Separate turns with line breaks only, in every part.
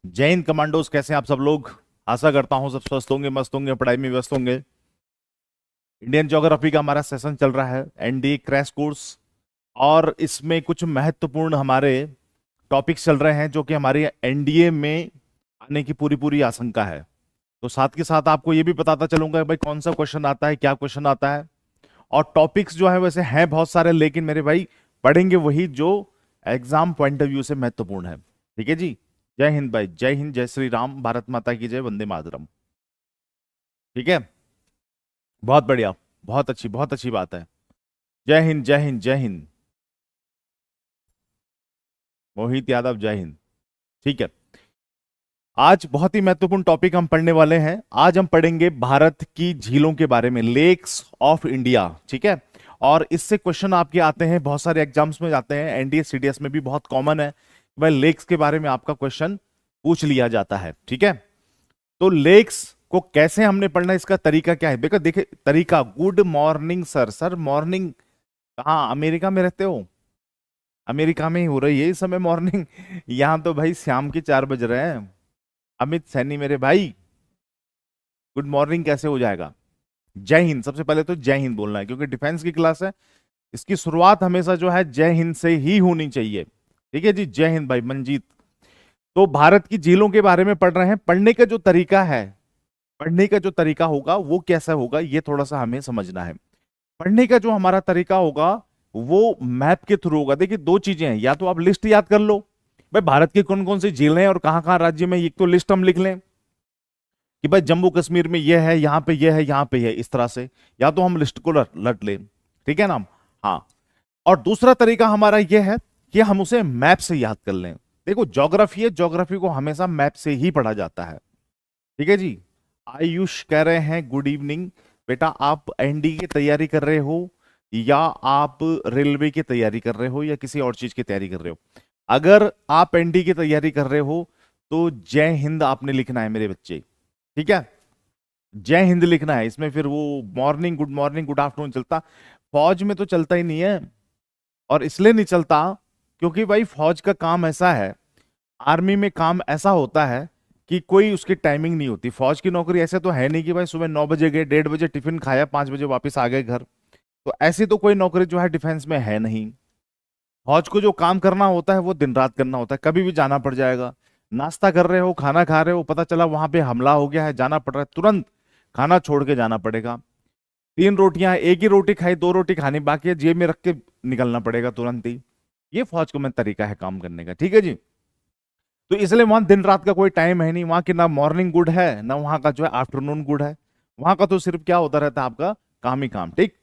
जय हिंद कमांडोज, कैसे हैं आप सब लोग। आशा करता हूं सब स्वस्थ होंगे, मस्त होंगे, पढ़ाई में व्यस्त होंगे। इंडियन ज्योग्राफी का हमारा सेशन चल रहा है, एनडीए क्रैश कोर्स। और इसमें कुछ महत्वपूर्ण हमारे टॉपिक्स चल रहे हैं जो कि हमारे एनडीए में आने की पूरी पूरी आशंका है। तो साथ के साथ आपको ये भी बताता चलूंगा भाई कौन सा क्वेश्चन आता है, क्या क्वेश्चन आता है। और टॉपिक्स जो है वैसे हैं बहुत सारे, लेकिन मेरे भाई पढ़ेंगे वही जो एग्जाम पॉइंट ऑफ व्यू से महत्वपूर्ण है। ठीक है जी। जय हिंद भाई, जय हिंद, जय श्री राम, भारत माता की जय, वंदे मातरम। ठीक है। बहुत बढ़िया। बहुत अच्छी बात है। जय हिंद, जय हिंद, जय हिंद। मोहित यादव, जय हिंद। ठीक है। आज बहुत ही महत्वपूर्ण टॉपिक हम पढ़ने वाले हैं। आज हम पढ़ेंगे भारत की झीलों के बारे में, लेक्स ऑफ इंडिया। ठीक है। और इससे क्वेश्चन आपके आते हैं, बहुत सारे एग्जाम्स में जाते हैं, एनडीए सीडीएस में भी बहुत कॉमन है। भाई लेक्स के बारे में आपका क्वेश्चन पूछ लिया जाता है। ठीक है। तो लेक्स को कैसे हमने पढ़ना, इसका तरीका क्या है। देखो देखिए तरीका। Good morning sir. Sir morning कहाँ, अमेरिका में रहते हो? अमेरिका में ही हो रही है इस समय मॉर्निंग। यहाँ तो भाई शाम के 4 बज रहे हैं। अमित सैनी मेरे भाई, गुड मॉर्निंग कैसे हो जाएगा। जय हिंद, सबसे पहले तो जय हिंद बोलना है क्योंकि डिफेंस की क्लास है। इसकी शुरुआत हमेशा जो है जय हिंद से ही होनी चाहिए। ठीक है जी। जय हिंद भाई मंजीत। तो भारत की झीलों के बारे में पढ़ रहे हैं। पढ़ने का जो तरीका है, पढ़ने का जो तरीका होगा वो कैसा होगा, ये थोड़ा सा हमें समझना है। पढ़ने का जो हमारा तरीका होगा वो मैप के थ्रू होगा। देखिए दो चीजें हैं, या तो आप लिस्ट याद कर लो, भाई भारत की कौन कौन सी झीलें हैं और कहां कहां राज्य में, एक तो लिस्ट हम लिख लें कि भाई जम्मू कश्मीर में ये है, यहां पे ये है, यहां पे है, इस तरह से। या तो हम लिस्ट को लट लें। ठीक है ना। हाँ। और दूसरा तरीका हमारा यह है कि हम उसे मैप से याद कर लें। देखो ज्योग्राफी है, ज्योग्राफी को हमेशा मैप से ही पढ़ा जाता है। ठीक है जी। आयुष कह रहे हैं गुड इवनिंग। बेटा आप एनडी की तैयारी कर रहे हो या आप रेलवे की तैयारी कर रहे हो या किसी और चीज की तैयारी कर रहे हो? अगर आप एनडी की तैयारी कर रहे हो तो जय हिंद आपने लिखना है मेरे बच्चे। ठीक है। जय हिंद लिखना है। इसमें फिर वो मॉर्निंग गुड आफ्टरनून चलता, फौज में तो चलता ही नहीं है। और इसलिए नहीं चलता क्योंकि भाई फौज का काम ऐसा है, आर्मी में काम ऐसा होता है कि कोई उसकी टाइमिंग नहीं होती। फौज की नौकरी ऐसे तो है नहीं कि भाई सुबह 9 बजे गए, 1:30 बजे टिफिन खाया, 5 बजे वापस आ गए घर। तो ऐसी तो कोई नौकरी जो है डिफेंस में है नहीं। फौज को जो काम करना होता है वो दिन रात करना होता है, कभी भी जाना पड़ जाएगा। नाश्ता कर रहे हो, खाना खा रहे हो, पता चला वहां पे हमला हो गया है, जाना पड़ रहा है, तुरंत खाना छोड़ के जाना पड़ेगा। 3 रोटियां, एक ही रोटी खाई, 2 रोटी खानी बाकी है, जेब में रख के निकलना पड़ेगा तुरंत ही। ये फौज का मैं तरीका है काम करने का। ठीक है जी। तो इसलिए वहां दिन रात का कोई टाइम है नहीं, वहां की ना मॉर्निंग गुड है ना वहां का जो है आफ्टरनून गुड है। वहां का तो सिर्फ क्या होता रहता है आपका, काम ही काम। ठीक।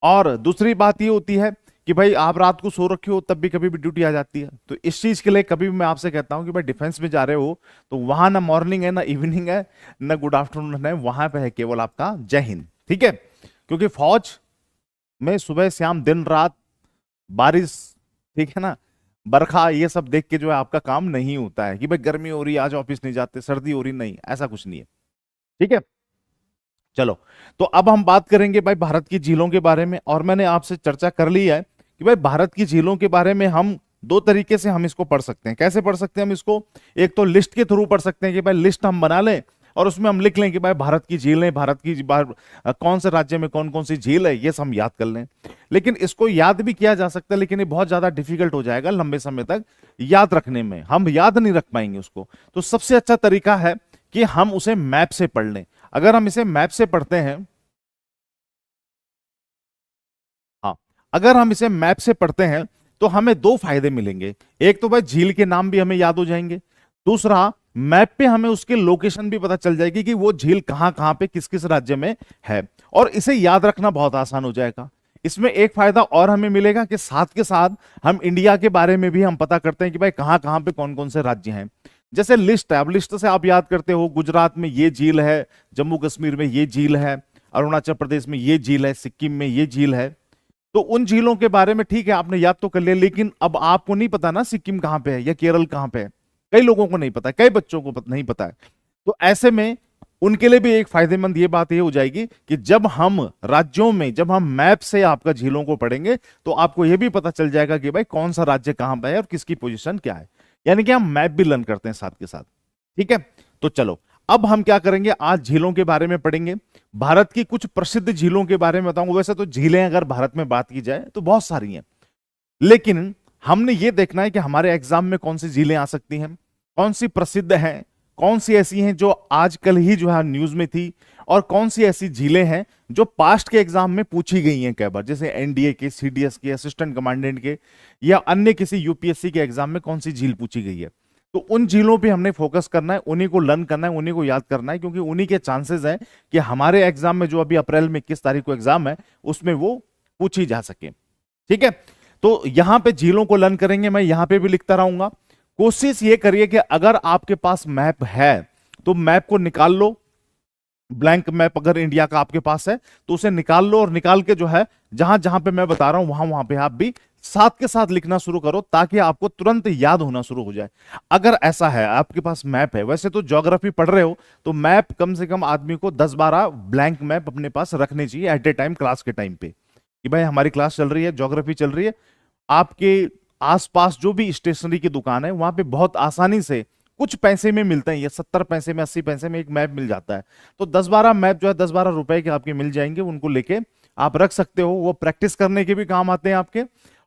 और दूसरी बात ये होती है कि भाई आप रात को सो रखे हो तब भी कभी भी ड्यूटी आ जाती है। तो इस चीज के लिए कभी भी मैं आपसे कहता हूं कि भाई डिफेंस में जा रहे हो तो वहां ना मॉर्निंग है, ना इवनिंग है, ना गुड आफ्टरनून है, वहां पे है केवल आपका जय हिंद। ठीक है। क्योंकि फौज में सुबह शाम दिन रात बारिश, ठीक है ना, बरखा, ये सब देख के जो है आपका काम नहीं होता है कि भाई गर्मी हो रही है आज ऑफिस नहीं जाते, सर्दी हो रही, नहीं, ऐसा कुछ नहीं है। ठीक है। चलो। तो अब हम बात करेंगे भाई भारत की झीलों के बारे में। और मैंने आपसे चर्चा कर ली है कि भाई भारत की झीलों के बारे में हम दो तरीके से हम इसको पढ़ सकते हैं। कैसे पढ़ सकते हैं हम इसको? एक तो लिस्ट के थ्रू पढ़ सकते हैं कि भाई लिस्ट हम बना लें और उसमें हम लिख लें कि भाई भारत की झीलें, भारत की कौन से राज्य में कौन कौन सी झील है, ये सब हम याद कर लें। लेकिन इसको याद भी किया जा सकता है, लेकिन ये बहुत ज्यादा डिफिकल्ट हो जाएगा लंबे समय तक याद रखने में, हम याद नहीं रख पाएंगे उसको। तो सबसे अच्छा तरीका है कि हम उसे मैप से पढ़ लें। अगर हम इसे मैप से पढ़ते हैं, हाँ, अगर हम इसे मैप से पढ़ते हैं तो हमें दो फायदे मिलेंगे। एक तो भाई झील के नाम भी हमें याद हो जाएंगे, दूसरा मैप पे हमें उसके लोकेशन भी पता चल जाएगी कि वो झील कहां कहां पे किस किस राज्य में है। और इसे याद रखना बहुत आसान हो जाएगा। इसमें एक फायदा और हमें मिलेगा कि साथ के साथ हम इंडिया के बारे में भी हम पता करते हैं कि भाई कहां कहां पे कौन कौन से राज्य हैं। जैसे लिस्ट है, अब लिस्ट से आप याद करते हो गुजरात में ये झील है, जम्मू कश्मीर में ये झील है, अरुणाचल प्रदेश में ये झील है, सिक्किम में ये झील है। तो उन झीलों के बारे में ठीक है आपने याद तो कर लिया, लेकिन अब आपको नहीं पता ना सिक्किम कहां पे है या केरल कहां पे है। कई लोगों को नहीं पता, कई बच्चों को नहीं पता है। तो ऐसे में उनके लिए भी एक फायदेमंद ये बात ये हो जाएगी कि जब हम राज्यों में, जब हम मैप से आपका झीलों को पढ़ेंगे तो आपको यह भी पता चल जाएगा कि भाई कौन सा राज्य कहां पे है और किसकी पोजीशन क्या है। यानी कि हम मैप भी लर्न करते हैं साथ के साथ। ठीक है, तो चलो अब हम क्या करेंगे, आज झीलों के बारे में पढ़ेंगे, भारत की कुछ प्रसिद्ध झीलों के बारे में बताऊंगा। वैसे तो झीलें अगर भारत में बात की जाए तो बहुत सारी हैं, लेकिन हमने ये देखना है कि हमारे एग्जाम में कौन सी झीलें आ सकती हैं, कौन सी प्रसिद्ध हैं, कौन सी ऐसी हैं जो आजकल ही जो है न्यूज में थी, और कौन सी ऐसी झीलें हैं जो पास्ट के एग्जाम में पूछी गई हैं कई बार, जैसे एनडीए के, सीडीएस के, असिस्टेंट कमांडेंट के, या अन्य किसी यूपीएससी के एग्जाम में कौन सी झील पूछी गई है। तो उन झीलों पे हमने फोकस करना है, उन्हीं को लर्न करना है, उन्हीं को याद करना है, क्योंकि उन्हीं के चांसेस हैं कि हमारे एग्जाम में जो अभी अप्रैल में 21 तारीख को एग्जाम है उसमें वो पूछी जा सके। ठीक है, तो यहां पे झीलों को लर्न करेंगे, मैं यहां पे भी लिखता रहूंगा। कोशिश ये करिए कि अगर आपके पास मैप है तो मैप को निकाल लो, ब्लैंक मैप अगर इंडिया का आपके पास है तो उसे निकाल लो, और निकाल के जो है जहां जहां पे मैं बता रहा हूं वहां वहां पे आप भी साथ के साथ लिखना शुरू करो, ताकि आपको तुरंत याद होना शुरू हो जाए। अगर ऐसा है आपके पास मैप है, वैसे तो ज्योग्राफी पढ़ रहे हो तो मैप कम से कम आदमी को 10-12 ब्लैंक मैप अपने पास रखने चाहिए एट ए टाइम, क्लास के टाइम पे, कि भाई हमारी क्लास चल रही है, ज्योग्राफी चल रही है, आपके आसपास जो भी स्टेशनरी की दुकान है वहां पे बहुत आसानी से कुछ पैसे में मिलते हैं, ये 70 पैसे में, 80 पैसे में एक मैप मिल जाता है। तो 10-12 मैप जो है 10-12 रुपए के आपके मिल जाएंगे, उनको लेके आप रख सकते हो, वो प्रैक्टिस करने के भी काम आते हैं आपके।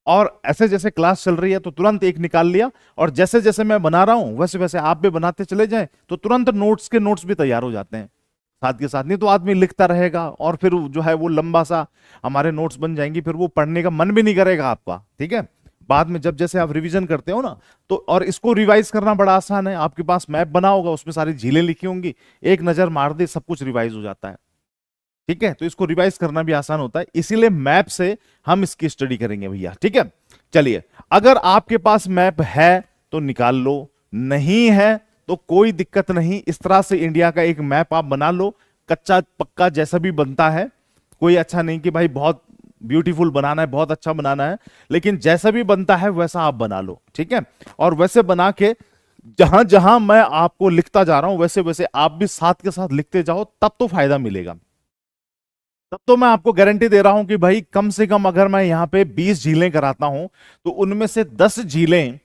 और ऐसे जैसे क्लास चल रही है तो तुरंत एक निकाल लिया, और जैसे जैसे मैं बना रहा हूं वैसे वैसे आप भी बनाते चले जाएं, तो तुरंत नोट्स के नोट्स भी तैयार हो जाते हैं साथ के साथ। नहीं तो आदमी लिखता रहेगा और फिर जो है वो लंबा सा हमारे नोट्स बन जाएंगी, फिर वो पढ़ने का मन भी नहीं करेगा आपका। ठीक है, बाद में जब जैसे आप रिवीजन करते हो ना, तो और इसको रिवाइज करना बड़ा आसान है, आपके पास मैप बना होगा, उसमें सारी झीलें लिखी होंगी, एक नजर मार दे सब कुछ रिवाइज हो जाता है। ठीक है, तो इसको रिवाइज करना भी आसान होता है, इसीलिए मैप से हम इसकी स्टडी करेंगे भैया। ठीक है, चलिए, अगर आपके पास मैप है तो निकाल लो, नहीं है तो कोई दिक्कत नहीं, इस तरह से इंडिया का एक मैप आप बना लो, कच्चा पक्का जैसा भी बनता है, कोई अच्छा नहीं कि भाई बहुत ब्यूटीफुल बनाना है, बहुत अच्छा बनाना है, लेकिन जैसा भी बनता है वैसा आप बना लो। ठीक है, और वैसे बना के जहां जहां मैं आपको लिखता जा रहा हूं वैसे वैसे आप भी साथ के साथ लिखते जाओ, तब तो फायदा मिलेगा। तब तो मैं आपको गारंटी दे रहा हूं कि भाई कम से कम अगर मैं यहां पे 20 झीलें कराता हूं तो उनमें से 10 झीलें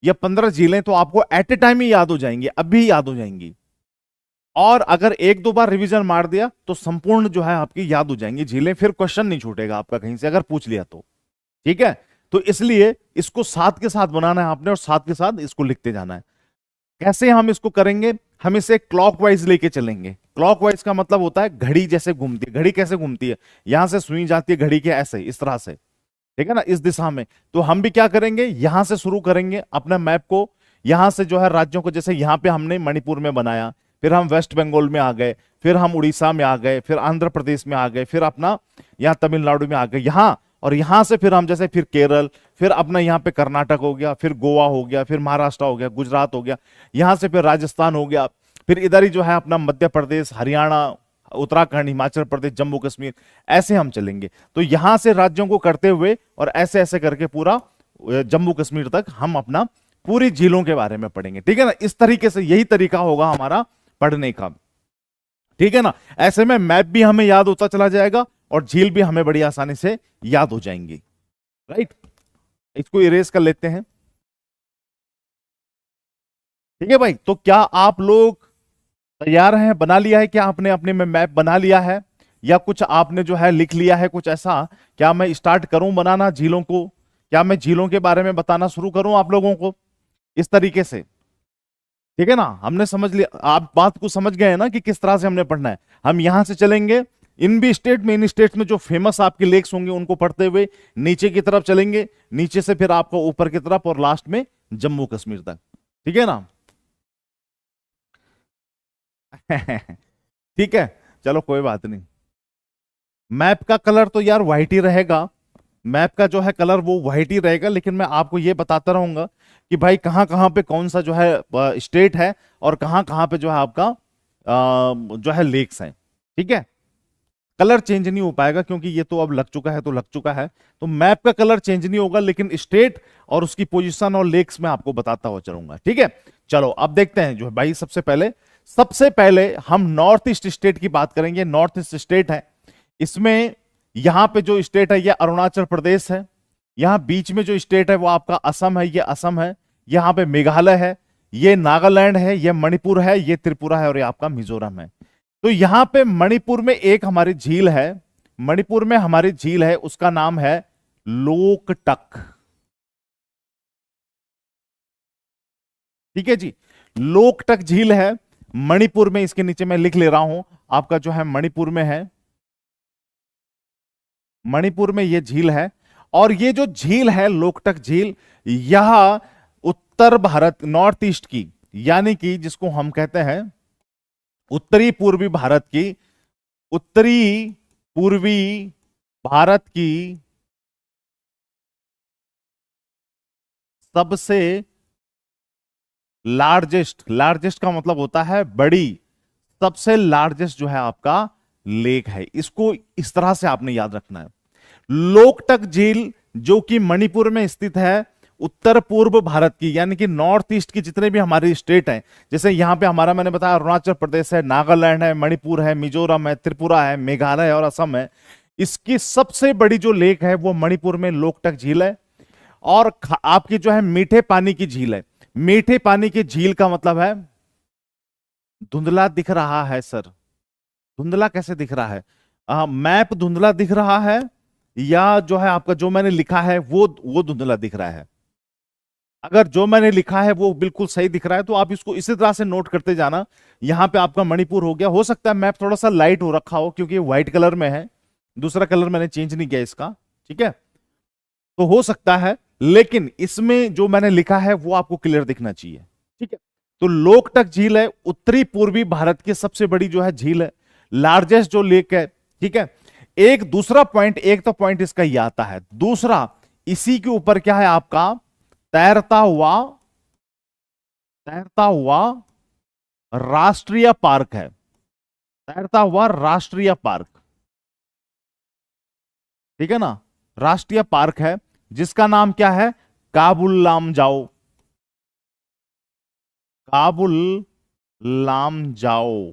या 15 झीलें तो आपको एट ए टाइम ही याद हो जाएंगी, अभी याद हो जाएंगी। और अगर एक दो बार रिवीजन मार दिया तो संपूर्ण जो है आपकी याद हो जाएंगी झीलें, फिर क्वेश्चन नहीं छूटेगा आपका कहीं से अगर पूछ लिया तो। ठीक है, तो इसलिए इसको साथ के साथ बनाना है आपने, और साथ के साथ इसको लिखते जाना है। कैसे हम इसको करेंगे, हम इसे क्लॉकवाइज लेके चलेंगे। क्लॉकवाइज का मतलब होता है घड़ी जैसे घूमती है, घड़ी कैसे घूमती है, यहां से सुई जाती है घड़ी के ऐसे, इस तरह से, ठीक है ना, इस दिशा में। तो हम भी क्या करेंगे, यहां से शुरू करेंगे अपने मैप को, यहां से जो है राज्यों को, जैसे यहां पे हमने मणिपुर में बनाया, फिर हम वेस्ट बंगाल में आ गए, फिर हम उड़ीसा में आ गए, फिर आंध्र प्रदेश में आ गए, फिर अपना यहाँ तमिलनाडु में आ गए यहां, और यहां से फिर हम जैसे फिर केरल, फिर अपना यहाँ पे कर्नाटक हो गया, फिर गोवा हो गया, फिर महाराष्ट्र हो गया, गुजरात हो गया, यहां से फिर राजस्थान हो गया, फिर इधर ही जो है अपना मध्य प्रदेश, हरियाणा, उत्तराखंड, हिमाचल प्रदेश, जम्मू कश्मीर, ऐसे हम चलेंगे। तो यहां से राज्यों को करते हुए और ऐसे ऐसे करके पूरा जम्मू कश्मीर तक हम अपना पूरी झीलों के बारे में पढ़ेंगे। ठीक है ना, इस तरीके से यही तरीका होगा हमारा पढ़ने का। ठीक है ना, ऐसे में मैप भी हमें याद होता चला जाएगा और झील भी हमें बड़ी आसानी से याद हो जाएंगी। राइट, इसको इरेज कर लेते हैं। ठीक है भाई, तो क्या आप लोग तैयार हैं, बना लिया है क्या आपने, अपने में मैप बना लिया है, या कुछ आपने जो है लिख लिया है कुछ ऐसा? क्या मैं स्टार्ट करूं बनाना झीलों को, क्या मैं झीलों के बारे में बताना शुरू करूं आप लोगों को इस तरीके से? ठीक है ना, हमने समझ लिया, आप बात को समझ गए हैं ना कि किस तरह से हमने पढ़ना है। हम यहां से चलेंगे, इन भी स्टेट में, इन स्टेट में जो फेमस आपके लेक्स होंगे उनको पढ़ते हुए नीचे की तरफ चलेंगे, नीचे से फिर आपको ऊपर की तरफ, और लास्ट में जम्मू कश्मीर तक। ठीक है ना? ठीक है, चलो कोई बात नहीं। मैप का कलर तो यार व्हाइट ही रहेगा, मैप का जो है कलर वो व्हाइट ही रहेगा, लेकिन मैं आपको ये बताता रहूंगा कि भाई कहां कहां पे कौन सा जो है स्टेट है, और कहां कहां पे जो है आपका जो है लेक्स हैं। ठीक है, कलर चेंज नहीं हो पाएगा क्योंकि ये तो अब लग चुका है, तो लग चुका है, तो मैप का कलर चेंज नहीं होगा, लेकिन स्टेट और उसकी पोजीशन और लेक्स में आपको बताता हुआ चलूंगा। ठीक है, चलो अब देखते हैं जो है भाई, सबसे पहले हम नॉर्थ ईस्ट स्टेट की बात करेंगे। नॉर्थ ईस्ट स्टेट है, इसमें यहां पे जो स्टेट है ये अरुणाचल प्रदेश है, यहां बीच में जो स्टेट है वो आपका असम है, ये असम है, यहां पे मेघालय है, ये नागालैंड है, ये मणिपुर है, ये त्रिपुरा है और ये आपका मिजोरम है। तो यहां पे मणिपुर में एक हमारी झील है, मणिपुर में हमारी झील है, उसका नाम है लोकटक। ठीक है जी, लोकटक झील है मणिपुर में, इसके नीचे मैं लिख ले रहा हूं, आपका जो है मणिपुर में है, मणिपुर में ये झील है। और ये जो झील है लोकटक झील, यह उत्तर भारत, नॉर्थ ईस्ट की, यानी कि जिसको हम कहते हैं उत्तरी पूर्वी भारत की, उत्तरी पूर्वी भारत की सबसे लार्जेस्ट, लार्जेस्ट का मतलब होता है बड़ी, सबसे लार्जेस्ट जो है आपका लेक है। इसको इस तरह से आपने याद रखना है। लोकटक झील जो कि मणिपुर में स्थित है, उत्तर पूर्व भारत की, यानी कि नॉर्थ ईस्ट की जितने भी हमारे स्टेट हैं, जैसे यहां पे हमारा मैंने बताया अरुणाचल प्रदेश है, नागालैंड है, मणिपुर है, मिजोरम है, त्रिपुरा है, मेघालय है और असम है, इसकी सबसे बड़ी जो लेक है वो मणिपुर में लोकटक झील है। और आपकी जो है मीठे पानी की झील है। मीठे पानी की झील का मतलब है, धुंधला दिख रहा है सर, धुंधला कैसे दिख रहा है? मैप धुंधला दिख रहा है या जो है आपका जो मैंने लिखा है वो धुंधला दिख रहा है? अगर जो मैंने लिखा है वो बिल्कुल सही दिख रहा है तो आप इसको इसी तरह से नोट करते जाना। यहां पे आपका मणिपुर हो गया, हो सकता है मैप थोड़ा सा लाइट हो रखा हो क्योंकि व्हाइट कलर में है, दूसरा कलर मैंने चेंज नहीं किया इसका, ठीक है, तो हो सकता है, लेकिन इसमें जो मैंने लिखा है वो आपको क्लियर दिखना चाहिए। ठीक है, तो लोकटक झील है, उत्तरी पूर्वी भारत की सबसे बड़ी जो है झील है, लार्जेस्ट जो लेक है। ठीक है, एक दूसरा पॉइंट, एक तो पॉइंट इसका ये आता है, दूसरा इसी के ऊपर क्या है आपका, तैरता हुआ, तैरता हुआ राष्ट्रीय पार्क है, तैरता हुआ राष्ट्रीय पार्क, ठीक है ना, राष्ट्रीय पार्क है जिसका नाम क्या है, काबुल लामजाओ, काबुल लामजाओ।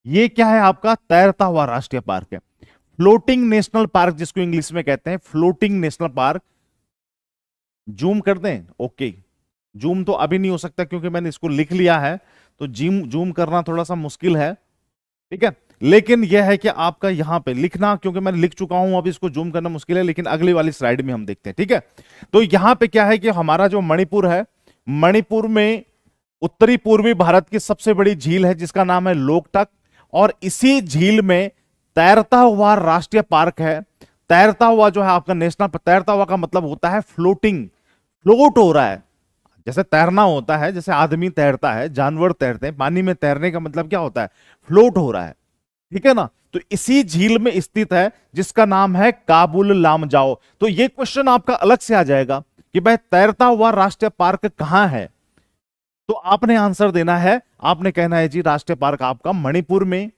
ये क्या है आपका, तैरता हुआ राष्ट्रीय पार्क है, फ्लोटिंग नेशनल पार्क जिसको इंग्लिश में कहते हैं, फ्लोटिंग नेशनल पार्क। जूम कर दें? ओके, जूम तो अभी नहीं हो सकता क्योंकि मैंने इसको लिख लिया है, तो जूम जूम करना थोड़ा सा मुश्किल है, ठीक है, लेकिन यह है कि आपका यहां पे लिखना, क्योंकि मैंने लिख चुका हूं, अब इसको जूम करना मुश्किल है, लेकिन अगली वाली स्लाइड में हम देखते हैं। ठीक है, तो यहां पे क्या है कि हमारा जो मणिपुर है, मणिपुर में उत्तरी पूर्वी भारत की सबसे बड़ी झील है जिसका नाम है लोकटक, और इसी झील में तैरता हुआ राष्ट्रीय पार्क है। तैरता हुआ जो है आपका नेशनल, तैरता हुआ का मतलब होता है फ्लोटिंग, फ्लोट हो रहा है, जैसे तैरना होता है, जैसे आदमी तैरता है, जानवर तैरते हैं, पानी में तैरने का मतलब क्या होता है, फ्लोट हो रहा है, ठीक है ना, तो इसी झील में स्थित है जिसका नाम है काबुल लामजाओ। तो ये क्वेश्चन आपका अलग से आ जाएगा कि भाई तैरता हुआ राष्ट्रीय पार्क कहां है, तो आपने आंसर देना है, आपने कहना है जी राष्ट्रीय पार्क आपका मणिपुर में,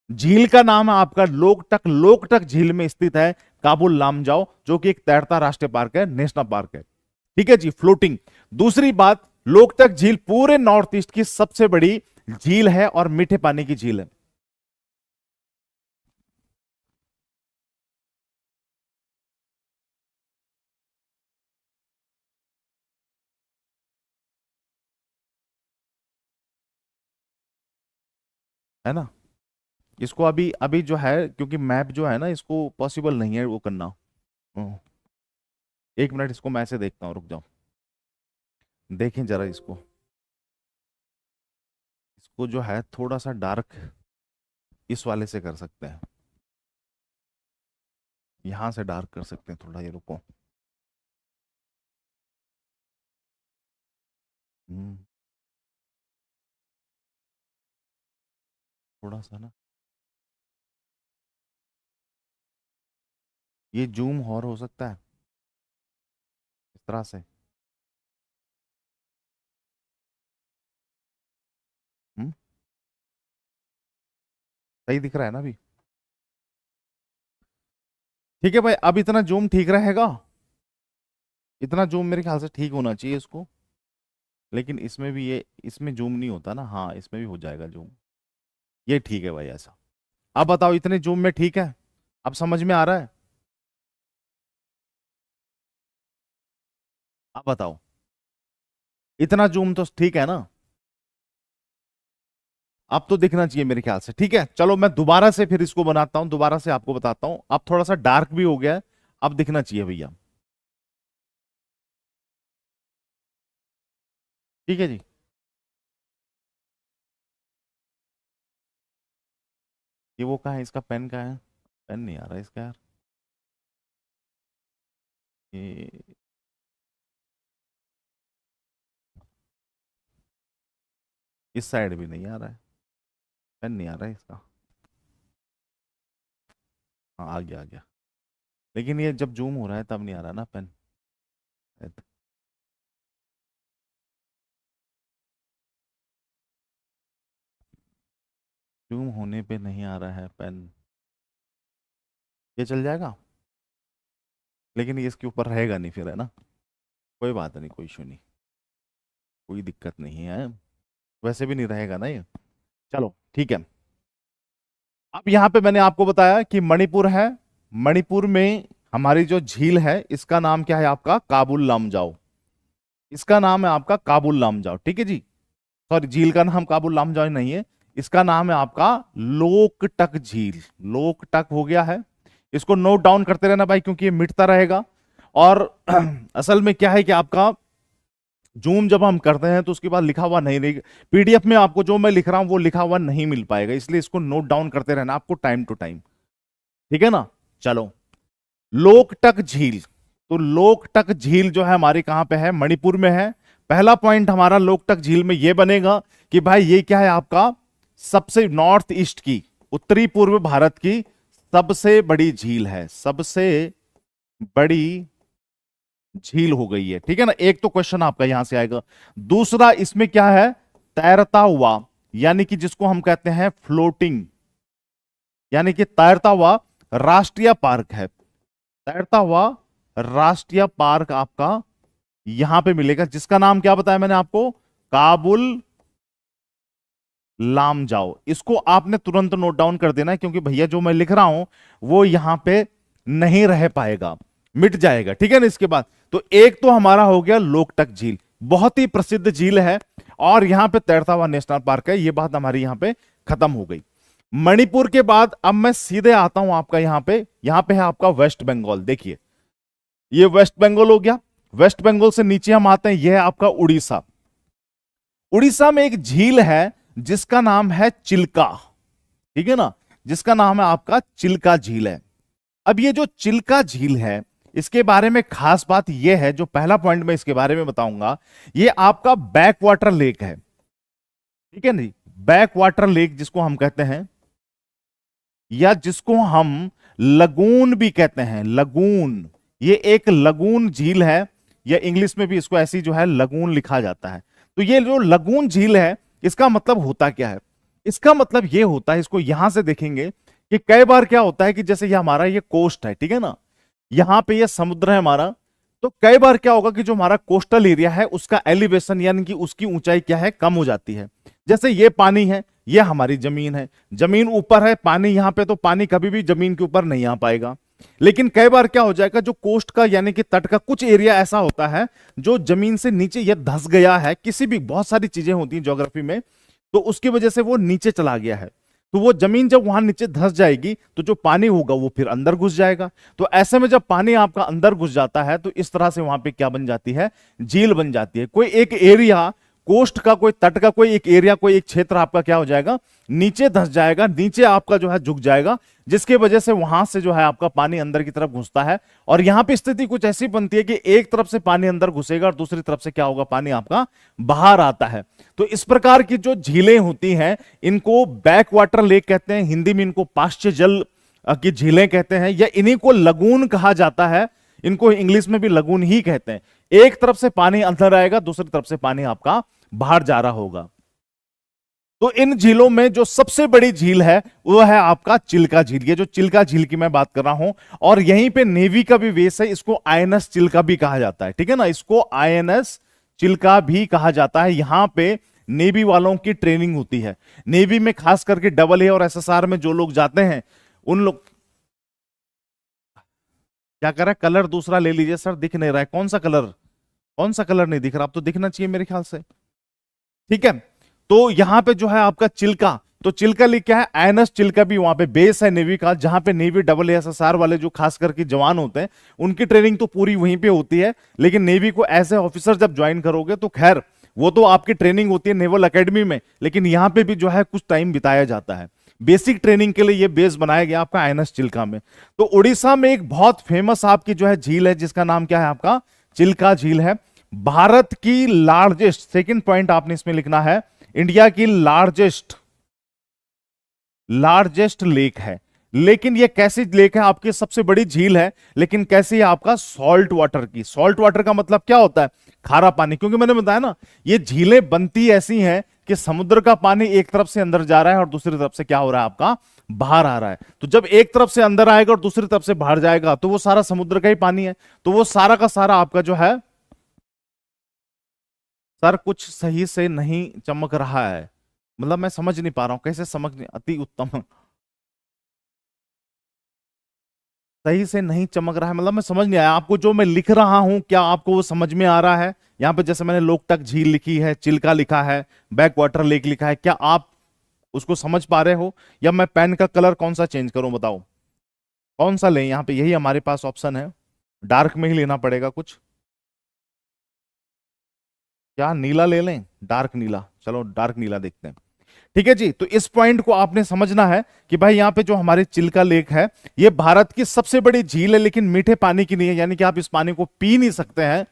झील का नाम है आपका लोकटक, लोकटक झील में स्थित है काबुल लामजाओ, जो कि एक तैरता राष्ट्रीय पार्क है, नेशनल पार्क है। ठीक है जी, फ्लोटिंग। दूसरी बात, लोकटक झील पूरे नॉर्थ ईस्ट की सबसे बड़ी झील है और मीठे पानी की झील है। है ना, इसको अभी अभी जो है, क्योंकि मैप जो है ना, इसको पॉसिबल नहीं है वो करना। हम्म, एक मिनट, इसको मैं ऐसे देखता हूँ, रुक जाओ, देखें जरा इसको, इसको जो है थोड़ा सा डार्क इस वाले से कर सकते हैं, यहां से डार्क कर सकते हैं थोड़ा, ये रुको। हम्म, थोड़ा सा ना, ये जूम और हो सकता है इस तरह से। हम्म, सही दिख रहा है ना अभी? ठीक है भाई, अब इतना जूम ठीक रहेगा, इतना जूम मेरे ख्याल से ठीक होना चाहिए इसको, लेकिन इसमें भी ये, इसमें जूम नहीं होता ना, हाँ इसमें भी हो जाएगा जूम, ये ठीक है भाई ऐसा। अब बताओ, इतने जूम में ठीक है? अब समझ में आ रहा है? अब बताओ, इतना जूम तो ठीक है ना? अब तो दिखना चाहिए मेरे ख्याल से। ठीक है, चलो मैं दोबारा से फिर इसको बनाता हूं, दोबारा से आपको बताता हूं। अब थोड़ा सा डार्क भी हो गया है, अब दिखना चाहिए भैया। ठीक है जी। ये वो कहाँ है, इसका पेन कहाँ है? पेन नहीं आ रहा इसका यार। ये इस साइड भी नहीं आ रहा है, पेन नहीं आ रहा है इसका। हाँ आ गया आ गया, लेकिन ये जब जूम हो रहा है तब नहीं आ रहा ना पेन। जूम होने पे नहीं आ रहा है पेन। ये चल जाएगा, लेकिन ये इसके ऊपर रहेगा नहीं फिर, है ना? कोई बात नहीं, कोई इशू नहीं, कोई दिक्कत नहीं है। वैसे भी नहीं रहेगा ना ये। चलो ठीक है। अब यहाँ पे मैंने आपको बताया कि मणिपुर है। मणिपुर में हमारी जो झील है इसका नाम क्या है आपका? काबुल लामजाओ। इसका नाम है आपका काबुल लामजाओ। ठीक है जी। सॉरी, झील का नाम काबुल लामजाओ नहीं है, इसका नाम है आपका लोकटक झील। लोकटक हो गया है। इसको नोट डाउन करते रहना भाई, क्योंकि ये मिटता रहेगा। और असल में क्या है कि आपका जूम जब हम करते हैं तो उसके बाद लिखा हुआ नहीं रहेगा पीडीएफ में, आपको जो मैं लिख रहा हूं वो लिखा हुआ नहीं मिल पाएगा, इसलिए इसको नोट डाउन करते रहना आपको टाइम टू टाइम। ठीक है ना? चलो, लोकटक झील। तो लोकटक झील जो है हमारी कहां पे है? मणिपुर में है। पहला पॉइंट हमारा लोकटक झील में यह बनेगा कि भाई ये क्या है आपका? सबसे नॉर्थ ईस्ट की, उत्तरी पूर्व भारत की सबसे बड़ी झील है, सबसे बड़ी झील हो गई है। ठीक है ना? एक तो क्वेश्चन आपका यहां से आएगा। दूसरा, इसमें क्या है? तैरता हुआ, यानी कि जिसको हम कहते हैं फ्लोटिंग, यानी कि तैरता हुआ राष्ट्रीय पार्क है। तैरता हुआ राष्ट्रीय पार्क आपका यहां पे मिलेगा, जिसका नाम क्या बताया मैंने आपको? काबुल लामजाओ। इसको आपने तुरंत नोट डाउन कर देना है, क्योंकि भैया जो मैं लिख रहा हूं वो यहां पे नहीं रह पाएगा, मिट जाएगा। ठीक है ना? इसके बाद तो एक तो हमारा हो गया लोकटक झील, बहुत ही प्रसिद्ध झील है, और यहां पे तैरता हुआ नेशनल पार्क है। ये बात हमारी यहां पे खत्म हो गई। मणिपुर के बाद अब मैं सीधे आता हूं आपका यहां पे है आपका वेस्ट बंगाल। देखिए, ये वेस्ट बंगाल हो गया। वेस्ट बंगाल से नीचे हम आते हैं, यह है आपका उड़ीसा। उड़ीसा में एक झील है जिसका नाम है चिल्का। ठीक है ना? जिसका नाम है आपका चिल्का झील है। अब ये जो चिल्का झील है, इसके बारे में खास बात यह है, जो पहला पॉइंट मैं इसके बारे में बताऊंगा, ये आपका बैक वाटर लेक है। ठीक है नहीं? बैक वाटर लेक जिसको हम कहते हैं, या जिसको हम लगून भी कहते हैं, लगून। ये एक लगून झील है, या इंग्लिश में भी इसको ऐसी जो है लगून लिखा जाता है। तो ये जो लगून झील है, इसका मतलब होता क्या है? इसका मतलब ये होता है, इसको यहां से देखेंगे कि कई बार क्या होता है कि जैसे ये हमारा ये कोस्ट है, ठीक है ना, यहां पे ये समुद्र है हमारा। तो कई बार क्या होगा कि जो हमारा कोस्टल एरिया है उसका एलिवेशन, यानी कि उसकी ऊंचाई क्या है? कम हो जाती है। जैसे ये पानी है, ये हमारी जमीन है, जमीन ऊपर है, पानी यहां पे, तो पानी कभी भी जमीन के ऊपर नहीं आ पाएगा। लेकिन कई बार क्या हो जाएगा, जो कोस्ट का यानी कि तट का कुछ एरिया ऐसा होता है जो जमीन से नीचे ये धंस गया है, किसी भी, बहुत सारी चीजें होती हैं ज्योग्राफी में, तो उसकी वजह से वो नीचे चला गया है। तो वो जमीन जब वहां नीचे धंस जाएगी तो जो पानी होगा वो फिर अंदर घुस जाएगा। तो ऐसे में जब पानी आपका अंदर घुस जाता है तो इस तरह से वहां पे क्या बन जाती है? झील बन जाती है। कोई एक एरिया, कोस्ट का कोई तट का कोई एक एरिया, कोई एक क्षेत्र आपका क्या हो जाएगा? नीचे धंस जाएगा, नीचे आपका जो है झुक जाएगा, जिसकी वजह से वहां से जो है आपका पानी अंदर की तरफ घुसता है। और यहां पे स्थिति कुछ ऐसी बनती है कि एक तरफ से पानी अंदर घुसेगा और दूसरी तरफ से क्या होगा? पानी आपका बाहर आता है। तो इस प्रकार की जो झीलें होती हैं, इनको बैक वाटर लेक कहते हैं, हिंदी में इनको पाश्च जल की झीलें कहते हैं, या इन्हीं को लगून कहा जाता है। इनको इंग्लिश में भी लगून ही कहते हैं। एक तरफ से पानी अंदर आएगा, दूसरी तरफ से पानी आपका बाहर जा रहा होगा। तो इन झीलों में जो सबसे बड़ी झील है वो है आपका चिल्का झील। ये जो चिल्का झील की मैं बात कर रहा हूं, और यहीं पे नेवी का भी बेस है, इसको आईएनएस चिल्का भी कहा जाता है। ठीक है ना? इसको आईएनएस चिल्का भी कहा जाता है। यहां पे नेवी वालों की ट्रेनिंग होती है। नेवी में खास करके डबल ए और एसएसआर में जो लोग जाते हैं, उन लोग क्या कर रहा है? कलर दूसरा ले लीजिए सर, दिख नहीं रहा है। कौन सा कलर? कौन सा कलर नहीं दिख रहा? अब तो दिखना चाहिए मेरे ख्याल से। ठीक है, तो यहां पे जो है आपका चिल्का, तो चिल्का लेक क्या है, आईएनएस चिल्का भी वहां पे बेस है नेवी का, जहां पे नेवी डबल एसएसआर वाले जो खास करके जवान होते हैं उनकी ट्रेनिंग तो पूरी वहीं पे होती है। लेकिन नेवी को एज ए ऑफिसर जब ज्वाइन करोगे तो खैर वो तो आपकी ट्रेनिंग होती है नेवल एकेडमी में, लेकिन यहां पे भी जो है कुछ टाइम बिताया जाता है। बेसिक ट्रेनिंग के लिए ये बेस बनाया गया आपका आईएनएस चिल्का में। तो उड़ीसा में एक बहुत फेमस आपकी जो है झील है जिसका नाम क्या है आपका, चिल्का झील है। भारत की लार्जेस्ट, सेकंड पॉइंट आपने इसमें लिखना है, इंडिया की लार्जेस्ट लेक है। लेकिन ये कैसी लेक है, आपकी सबसे बड़ी झील है, लेकिन कैसी है आपका, सॉल्ट वाटर की। सॉल्ट वाटर का मतलब क्या होता है, खारा पानी। क्योंकि मैंने बताया ना ये झीलें बनती ऐसी हैं कि समुद्र का पानी एक तरफ से अंदर जा रहा है और दूसरी तरफ से क्या हो रहा है आपका, बाहर आ रहा है। तो जब एक तरफ से अंदर आएगा और दूसरी तरफ से बाहर जाएगा तो वो सारा समुद्र का ही पानी है। तो वो सारा का सारा आपका जो है, सर कुछ सही से नहीं चमक रहा है, मतलब मैं समझ नहीं पा रहा हूं कैसे समझ नहीं, अति उत्तम, सही से नहीं चमक रहा है, मतलब मैं समझ नहीं आया आपको जो मैं लिख रहा हूं, क्या आपको वो समझ में आ रहा है। यहां पे जैसे मैंने लोकटक झील लिखी है, चिल्का लिखा है, बैक वाटर लेक लिखा है, क्या आप उसको समझ पा रहे हो, या मैं पेन का कलर कौन सा चेंज करूं, बताओ कौन सा लें। यहां पे यही हमारे पास ऑप्शन है, डार्क में ही लेना पड़ेगा कुछ, क्या नीला ले लें, डार्क नीला, चलो डार्क नीला देखते हैं। ठीक है जी, तो इस पॉइंट को आपने समझना है कि भाई यहां पे जो हमारे चिल्का लेक है ये भारत की सबसे बड़ी झील है, लेकिन मीठे पानी की नहीं है, यानी कि आप इस पानी को पी नहीं सकते हैं।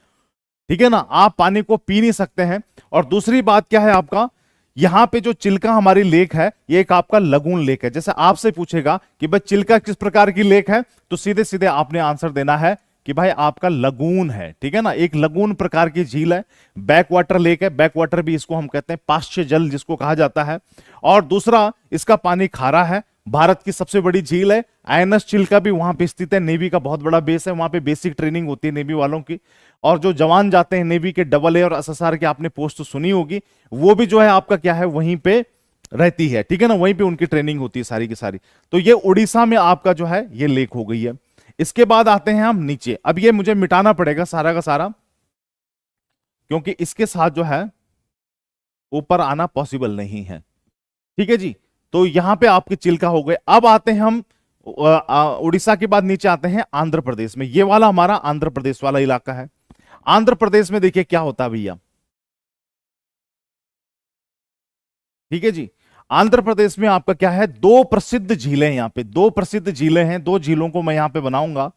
ठीक है ना, आप पानी को पी नहीं सकते हैं। और दूसरी बात क्या है आपका, यहां पे जो चिल्का हमारी लेक है ये एक आपका लगून लेक है। जैसे आपसे पूछेगा कि भाई चिल्का किस प्रकार की लेक है, तो सीधे सीधे आपने आंसर देना है कि भाई आपका लगून है। ठीक है ना, एक लगून प्रकार की झील है, बैक वाटर लेक है, बैक वाटर भी इसको हम कहते हैं, पाश्य जल जिसको कहा जाता है। और दूसरा इसका पानी खारा है, भारत की सबसे बड़ी झील है। आईएनएस चिल्का भी वहां पे स्थित है, नेवी का बहुत बड़ा बेस है, वहां पे बेसिक ट्रेनिंग होती है नेवी वालों की। और जो जवान जाते हैं नेवी के डबल ए और एसएसआर के, आपने पोस्ट तो सुनी होगी, वो भी जो है आपका क्या है वहीं पे रहती है। ठीक है ना, वहीं पे उनकी ट्रेनिंग होती है सारी की सारी। तो ये उड़ीसा में आपका जो है ये लेक हो गई है। इसके बाद आते हैं हम नीचे, अब ये मुझे मिटाना पड़ेगा सारा का सारा, क्योंकि इसके साथ जो है ऊपर आना पॉसिबल नहीं है। ठीक है जी, तो यहां पे आपके चिल्का हो गए। अब आते हैं हम उड़ीसा के बाद नीचे आते हैं आंध्र प्रदेश में। ये वाला हमारा आंध्र प्रदेश वाला इलाका है। आंध्र प्रदेश में देखिए क्या होता है भैया। ठीक है जी, आंध्र प्रदेश में आपका क्या है, दो प्रसिद्ध झीलें हैं। यहां पे दो प्रसिद्ध झीलें हैं, दो झीलों को मैं यहां पे बनाऊंगा।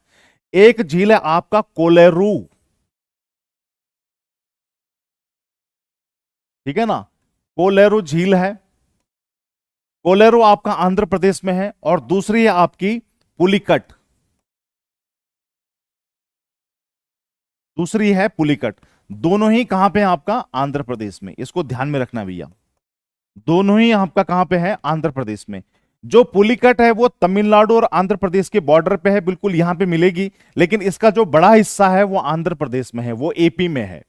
एक झील है आपका कोलेरू, ठीक है ना, कोलेरू झील है, कोलेरू आपका आंध्र प्रदेश में है। और दूसरी है आपकी पुलिकट, दूसरी है पुलिकट। दोनों ही कहां पे है आपका, आंध्र प्रदेश में, इसको ध्यान में रखना भैया। दोनों ही आपका कहां पे है, आंध्र प्रदेश में। जो पुलिकट है वो तमिलनाडु और आंध्र प्रदेश के बॉर्डर पे है, बिल्कुल यहां पे मिलेगी। लेकिन इसका जो बड़ा हिस्सा है वो आंध्र प्रदेश में है, वो एपी में है।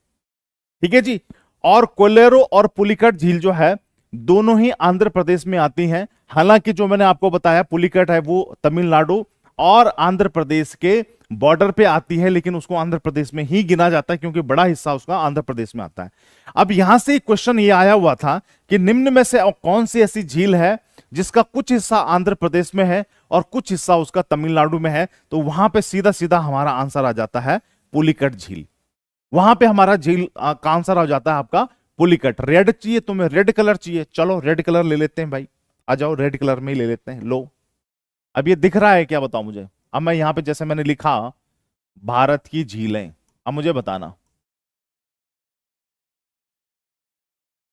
ठीक है जी, और कोलेरो और पुलिकट झील जो है दोनों ही आंध्र प्रदेश में आती हैं। हालांकि जो मैंने आपको बताया पुलिकट है वो तमिलनाडु और आंध्र प्रदेश के बॉर्डर पे आती है, लेकिन उसको आंध्र प्रदेश में ही गिना जाता है क्योंकि बड़ा हिस्सा उसका आंध्र प्रदेश में आता है। अब यहां से क्वेश्चन ये आया हुआ था कि निम्न में से कौन सी ऐसी झील है जिसका कुछ हिस्सा आंध्र प्रदेश में है और कुछ हिस्सा उसका तमिलनाडु में है। तो वहां पे सीधा सीधा हमारा आंसर आ जाता है पुलिकट झील। वहां पे हमारा झील का आंसर आ जाता है आपका पुलिकट। रेड चाहिए तुम्हें, रेड कलर चाहिए, चलो रेड कलर ले लेते हैं भाई, आ जाओ रेड कलर में ही ले लेते हैं। लो अब ये दिख रहा है क्या, बताओ मुझे। अब मैं यहां पे जैसे मैंने लिखा भारत की झीलें, अब मुझे बताना,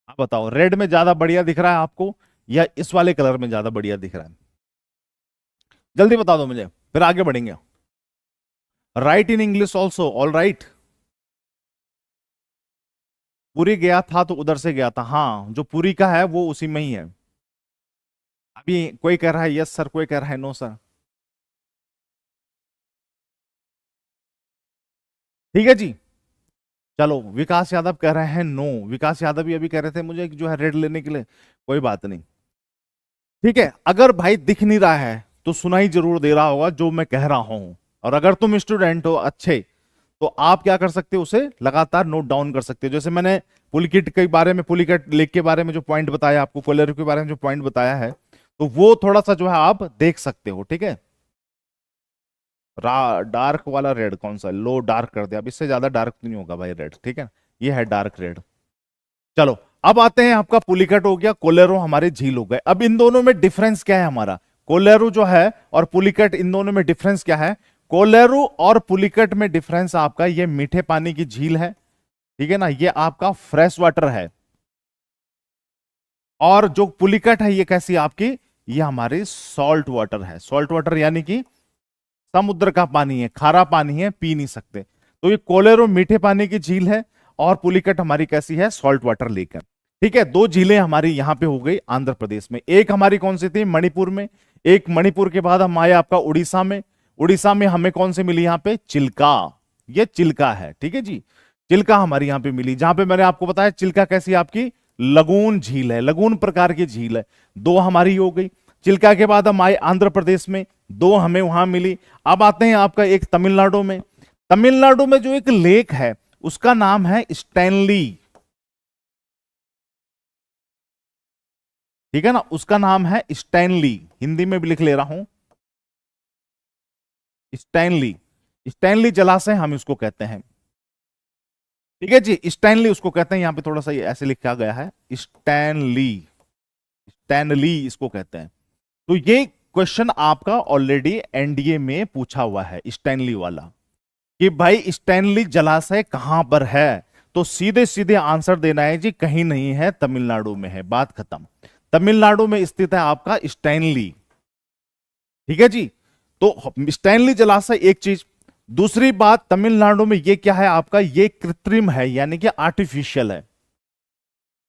आप बताओ रेड में ज्यादा बढ़िया दिख रहा है आपको या इस वाले कलर में ज्यादा बढ़िया दिख रहा है, जल्दी बता दो मुझे, फिर आगे बढ़ेंगे। Right in English also, all right. Puri गया था तो उधर से गया था, हाँ जो पुरी का है वो उसी में ही है। अभी कोई कह रहा है यस सर, कोई कह रहा है नो सर। ठीक है जी, चलो विकास यादव कह रहे हैं नो, विकास यादव भी अभी कह रहे थे मुझे जो है रेड लेने के लिए, कोई बात नहीं। ठीक है, अगर भाई दिख नहीं रहा है तो सुनाई जरूर दे रहा होगा जो मैं कह रहा हूं। और अगर तुम स्टूडेंट हो अच्छे तो आप क्या कर सकते हो, उसे लगातार नोट डाउन कर सकते हो। जैसे मैंने पुलिकट के बारे में, पुलिकट लेक के बारे में जो पॉइंट बताया आपको, कोलेरू के बारे में जो पॉइंट बताया है, तो वो थोड़ा सा जो है आप देख सकते हो। ठीक है, डार्क वाला रेड कौन सा, लो डार्क कर दिया, अब इससे ज्यादा डार्क नहीं होगा भाई रेड। ठीक है, ये है डार्क रेड। चलो अब आते हैं, आपका पुलिकट हो गया, कोलेरो हमारे झील हो गए। अब इन दोनों में डिफरेंस क्या है हमारा, कोलेरो जो है और पुलिकट, इन दोनों में डिफरेंस क्या है। कोलेरो और पुलिकट में डिफरेंस आपका, ये मीठे पानी की झील है, ठीक है ना, ये आपका फ्रेश वाटर है। और जो पुलिकट है ये कैसी आपकी, ये हमारी सॉल्ट वाटर है। सॉल्ट वाटर यानी कि समुद्र का पानी है, खारा पानी है, पी नहीं सकते। तो ये कोलेरो मीठे पानी की झील है और पुलिकट हमारी कैसी है, सॉल्ट वाटर लेक है। ठीक है, दो झीलें हमारी यहां पे हो गई आंध्र प्रदेश में। एक हमारी कौन सी थी, मणिपुर में। एक मणिपुर के बाद हम आए आपका उड़ीसा में। उड़ीसा में हमें कौन सी मिली, यहां पे चिल्का, ये चिल्का है। ठीक है जी, चिल्का हमारी यहां पे मिली, जहां पे मैंने आपको बताया चिल्का कैसी आपकी लगून झील है, लगून प्रकार की झील है। दो हमारी हो गई। चिल्का के बाद हम आए आंध्र प्रदेश में, दो हमें वहां मिली। अब आते हैं आपका एक तमिलनाडु में। तमिलनाडु में जो एक लेक है उसका नाम है स्टैनली, ठीक है ना, उसका नाम है स्टैनली, हिंदी में भी लिख ले रहा हूं, स्टैनली। स्टैनली जलाशय हम इसको कहते हैं। ठीक है जी, स्टैनली उसको कहते हैं, यहां पे थोड़ा सा ऐसे लिखा गया है स्टैनली, स्टैनली इसको कहते हैं। तो ये क्वेश्चन आपका ऑलरेडी एनडीए में पूछा हुआ है, स्टैनली वाला, कि भाई स्टैनली जलाशय कहां पर है। तो सीधे सीधे आंसर देना है जी, कहीं नहीं है, तमिलनाडु में है, बात खत्म। तमिलनाडु में स्थित है आपका स्टैनली। ठीक है जी, तो स्टैनली जलाशय एक चीज। दूसरी बात, तमिलनाडु में ये क्या है आपका, ये कृत्रिम है, यानी कि आर्टिफिशियल है।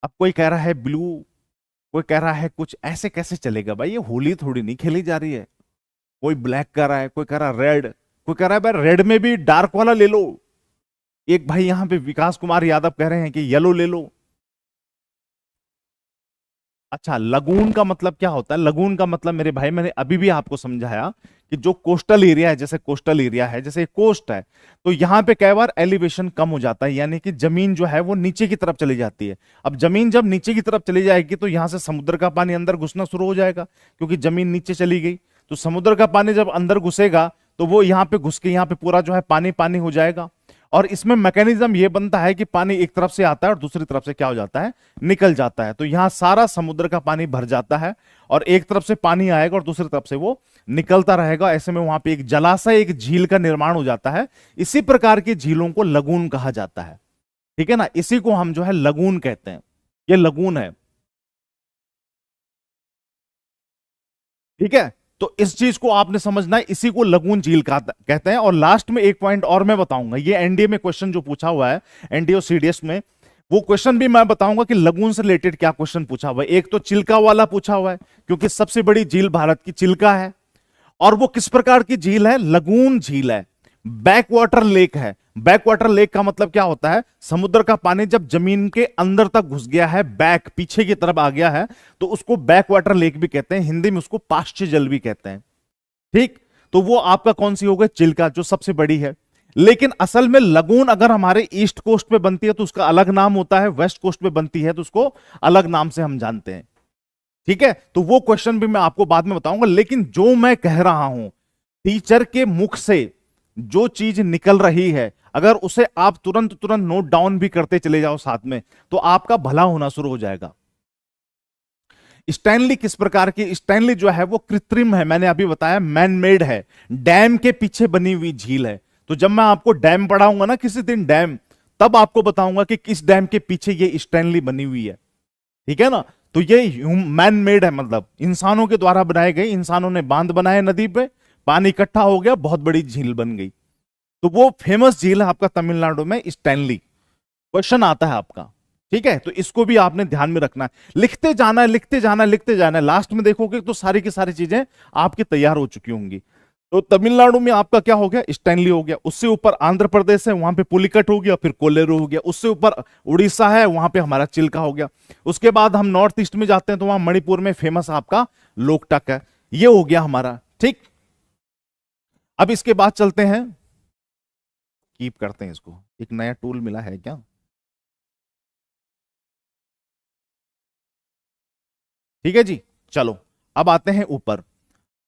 अब कोई कह रहा है ब्लू, कोई कह रहा है कुछ, ऐसे कैसे चलेगा भाई, ये होली थोड़ी नहीं खेली जा रही है। कोई ब्लैक कह रहा है, कोई कह रहा है रेड, कोई कह रहा है भाई रेड में भी डार्क वाला ले लो। एक भाई यहां पे विकास कुमार यादव कह रहे हैं कि येलो ले लो। अच्छा, लगून का मतलब क्या होता है, लगून का मतलब मेरे भाई मैंने अभी भी आपको समझाया कि जो कोस्टल एरिया है, जैसे कोस्टल एरिया है, जैसे कोस्ट है, तो यहां पे कई बार एलिवेशन कम हो जाता है, यानी कि जमीन जो है वो नीचे की तरफ चली जाती है। अब जमीन जब नीचे की तरफ चली जाएगी तो यहां से समुद्र का पानी अंदर घुसना शुरू हो जाएगा, क्योंकि जमीन नीचे चली गई। तो समुद्र का पानी जब अंदर घुसेगा तो वो यहां पे घुस के यहां पे पूरा जो है पानी पानी हो जाएगा। और इसमें मैकेनिज्म ये बनता है कि पानी एक तरफ से आता है और दूसरी तरफ से क्या हो जाता है, निकल जाता है। तो यहां सारा समुद्र का पानी भर जाता है और एक तरफ से पानी आएगा और दूसरी तरफ से वो निकलता रहेगा। ऐसे में वहां पे एक जलाशय, एक झील का निर्माण हो जाता है। इसी प्रकार की झीलों को लगून कहा जाता है। ठीक है ना, इसी को हम जो है लगून कहते हैं, ये लगून है। ठीक है, तो इस चीज को आपने समझना है, इसी को लगून झील कहते हैं। और लास्ट में एक पॉइंट और मैं बताऊंगा, ये एनडीए में क्वेश्चन जो पूछा हुआ है, एनडीए और सीडीएस में, वो क्वेश्चन भी मैं बताऊंगा कि लगून से रिलेटेड क्या क्वेश्चन पूछा हुआ है। एक तो चिल्का वाला पूछा हुआ है, क्योंकि सबसे बड़ी झील भारत की चिल्का है। और वो किस प्रकार की झील है, लगून झील है, बैक वाटर लेक है। बैक वाटर लेक का मतलब क्या होता है, समुद्र का पानी जब जमीन के अंदर तक घुस गया है, बैक पीछे की तरफ आ गया है, तो उसको बैक वाटर लेक भी कहते हैं, हिंदी में उसको पाश्च जल भी कहते हैं। ठीक, तो वो आपका कौन सी हो गई, चिल्का, जो सबसे बड़ी है। लेकिन असल में लगून अगर हमारे ईस्ट कोस्ट पे बनती है तो उसका अलग नाम होता है, वेस्ट कोस्ट पे बनती है तो उसको अलग नाम से हम जानते हैं। ठीक है, तो वो क्वेश्चन भी मैं आपको बाद में बताऊंगा। लेकिन जो मैं कह रहा हूं, टीचर के मुख से जो चीज निकल रही है, अगर उसे आप तुरंत तुरंत नोट डाउन भी करते चले जाओ साथ में, तो आपका भला होना शुरू हो जाएगा। स्टैनली किस प्रकार की, स्टैनली जो है वो कृत्रिम है, मैंने अभी बताया मैन मेड है, डैम के पीछे बनी हुई झील है। तो जब मैं आपको डैम पढ़ाऊंगा ना किसी दिन डैम, तब आपको बताऊंगा कि किस डैम के पीछे ये स्टैनली बनी हुई है। ठीक है ना, तो ये मैन मेड है, मतलब इंसानों के द्वारा बनाए गए, इंसानों ने बांध बनाए नदी पे, पानी इकट्ठा हो गया, बहुत बड़ी झील बन गई। तो वो फेमस झील है आपका तमिलनाडु में स्टैनली। क्वेश्चन आता है आपका, ठीक है, तो इसको भी आपने ध्यान में रखना है, लिखते जाना है, लिखते जाना है, लिखते जाना है। लास्ट में देखोगे तो सारी की सारी चीजें आपकी तैयार हो चुकी होंगी। तो तमिलनाडु में आपका क्या हो गया, स्टैनली हो गया। उससे ऊपर आंध्र प्रदेश है, वहां पे पुलिकट हो गया, फिर कोलेरू हो गया। उससे ऊपर उड़ीसा है, वहां पे हमारा चिल्का हो गया। उसके बाद हम नॉर्थ ईस्ट में जाते हैं तो वहां मणिपुर में फेमस आपका लोकटक है। ये हो गया हमारा। ठीक, अब इसके बाद चलते हैं कीप करते हैं इसको, एक नया टूल मिला है क्या? ठीक है जी। चलो अब आते हैं ऊपर।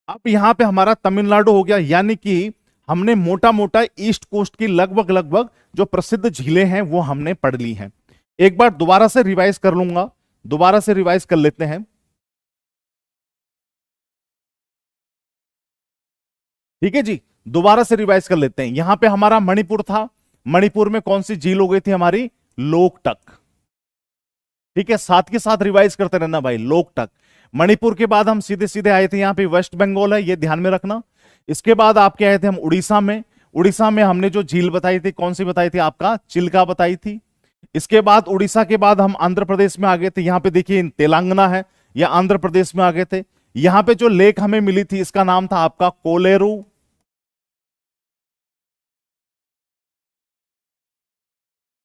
अब यहां पे हमारा तमिलनाडु हो गया, यानी कि हमने मोटा मोटा ईस्ट कोस्ट की लगभग लगभग जो प्रसिद्ध झीलें हैं वो हमने पढ़ ली हैं। एक बार दोबारा से रिवाइज कर लूंगा, दोबारा से रिवाइज कर लेते हैं। ठीक है जी, दोबारा से रिवाइज कर लेते हैं। यहां पे हमारा मणिपुर था, मणिपुर में कौन सी झील हो गई थी हमारी? लोकटक। ठीक है, साथ के साथ रिवाइज करते रहना भाई, लोकटक। मणिपुर के बाद हम सीधे सीधे आए थे, यहां पे वेस्ट बंगाल है, ये ध्यान में रखना। इसके बाद आपके आए थे हम उड़ीसा में। उड़ीसा में हमने जो झील बताई थी, कौन सी बताई थी? आपका चिल्का बताई थी। इसके बाद उड़ीसा के बाद हम आंध्र प्रदेश में आ गए थे, यहां पे देखिए तेलंगाना है, या आंध्र प्रदेश में आ गए थे। यहां पे जो लेक हमें मिली थी इसका नाम था आपका कोलेरू।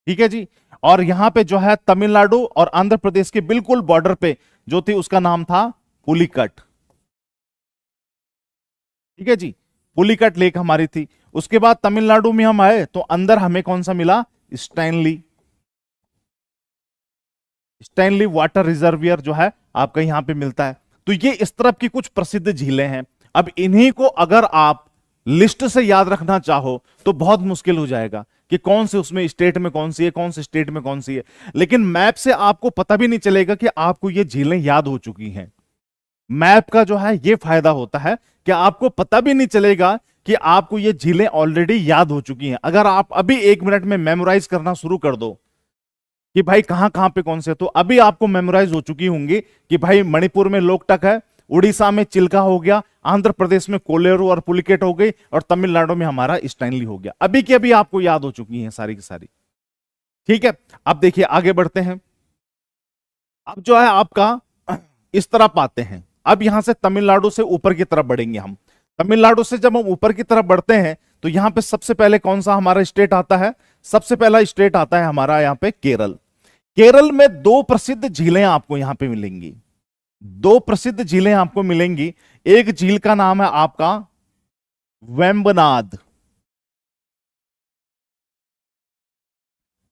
ठीक है जी। और यहां पे जो है तमिलनाडु और आंध्र प्रदेश के बिल्कुल बॉर्डर पे जो थी उसका नाम था पुलिकट। ठीक है जी, पुलिकट लेक हमारी थी। उसके बाद तमिलनाडु में हम आए तो अंदर हमें कौन सा मिला? स्टैनली। स्टैनली वाटर रिजर्वियर जो है आपका यहां पे मिलता है। तो ये इस तरफ की कुछ प्रसिद्ध झीलें हैं। अब इन्हीं को अगर आप लिस्ट से याद रखना चाहो तो बहुत मुश्किल हो जाएगा कि कौन से उसमें स्टेट में कौन सी है, कौन से स्टेट में कौन सी है। लेकिन मैप से आपको पता भी नहीं चलेगा कि आपको ये झीलें याद हो चुकी हैं। मैप का जो है ये फायदा होता है कि आपको पता भी नहीं चलेगा कि आपको ये झीलें ऑलरेडी याद हो चुकी हैं। अगर आप अभी 1 मिनट में मेमोराइज करना शुरू कर दो कि भाई कहां कहां पे कौन से, तो अभी आपको मेमोराइज हो चुकी होंगी कि भाई मणिपुर में लोकटक है, उड़ीसा में चिल्का हो गया, आंध्र प्रदेश में कोलेरू और पुलिकेट हो गई, और तमिलनाडु में हमारा स्टैनली हो गया। अभी की अभी आपको याद हो चुकी हैं सारी की सारी। ठीक है, अब देखिए आगे बढ़ते हैं। अब जो है आपका इस तरफ आते हैं। अब यहां से तमिलनाडु से ऊपर की तरफ बढ़ेंगे हम। तमिलनाडु से जब हम ऊपर की तरफ बढ़ते हैं तो यहां पे सबसे पहले कौन सा हमारा स्टेट आता है? सबसे पहला स्टेट आता है हमारा यहां पे केरल। केरल में दो प्रसिद्ध झीलें आपको यहां पे मिलेंगी, दो प्रसिद्ध झीलें आपको मिलेंगी। एक झील का नाम है आपका वेम्बनाद।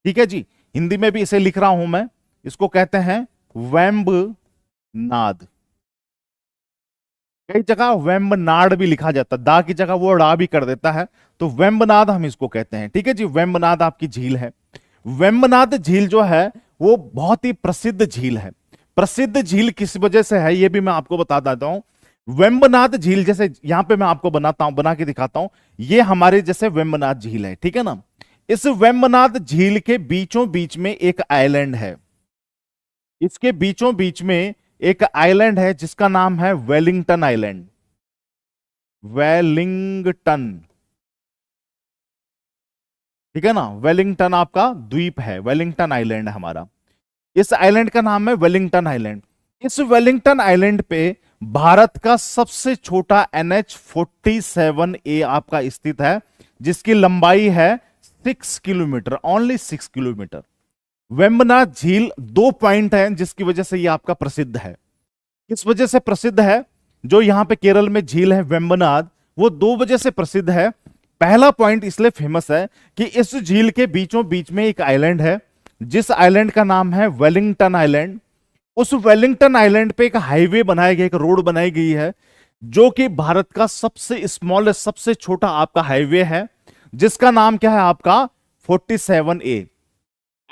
ठीक है जी, हिंदी में भी इसे लिख रहा हूं मैं, इसको कहते हैं वेम्बनाद। कई जगह वेम्बनाड भी लिखा जाता है, दा की जगह वो ड़ा भी कर देता है, तो वेम्बनाद हम इसको कहते हैं। ठीक है जी, वेम्बनाद आपकी झील है। वेम्बनाद झील जो है वो बहुत ही प्रसिद्ध झील है। प्रसिद्ध झील किस वजह से है ये भी मैं आपको बता देता हूं। वेम्बनाद झील, जैसे यहां पे मैं आपको बनाता हूं, बना के दिखाता हूं, ये हमारे जैसे वेम्बनाद झील है, ठीक है ना। इस वेम्बनाद झील के बीचों बीच में एक आइलैंड है, इसके बीचों बीच में एक आइलैंड है जिसका नाम है वेलिंगटन आइलैंड। वेलिंगटन, ठीक है ना, वेलिंगटन आपका द्वीप है, वेलिंगटन आइलैंड हमारा। इस आइलैंड का नाम है वेलिंगटन आइलैंड। इस वेलिंगटन आइलैंड पे भारत का सबसे छोटा NH-47A आपका स्थित है, जिसकी लंबाई है 6 किलोमीटर, ओनली 6 किलोमीटर। वेम्बनाद झील दो पॉइंट है जिसकी वजह से ये आपका प्रसिद्ध है। किस वजह से प्रसिद्ध है? जो यहां पे केरल में झील है वेम्बनाद, वो दो वजह से प्रसिद्ध है। पहला पॉइंट इसलिए फेमस है कि इस झील के बीचों बीच में एक आइलैंड है, जिस आइलैंड का नाम है वेलिंगटन आइलैंड। उस वेलिंगटन आइलैंड पे एक हाईवे बनाया गया, एक रोड बनाई गई है, जो कि भारत का सबसे स्मॉलेस्ट, सबसे छोटा आपका हाईवे है, जिसका नाम क्या है आपका 47A,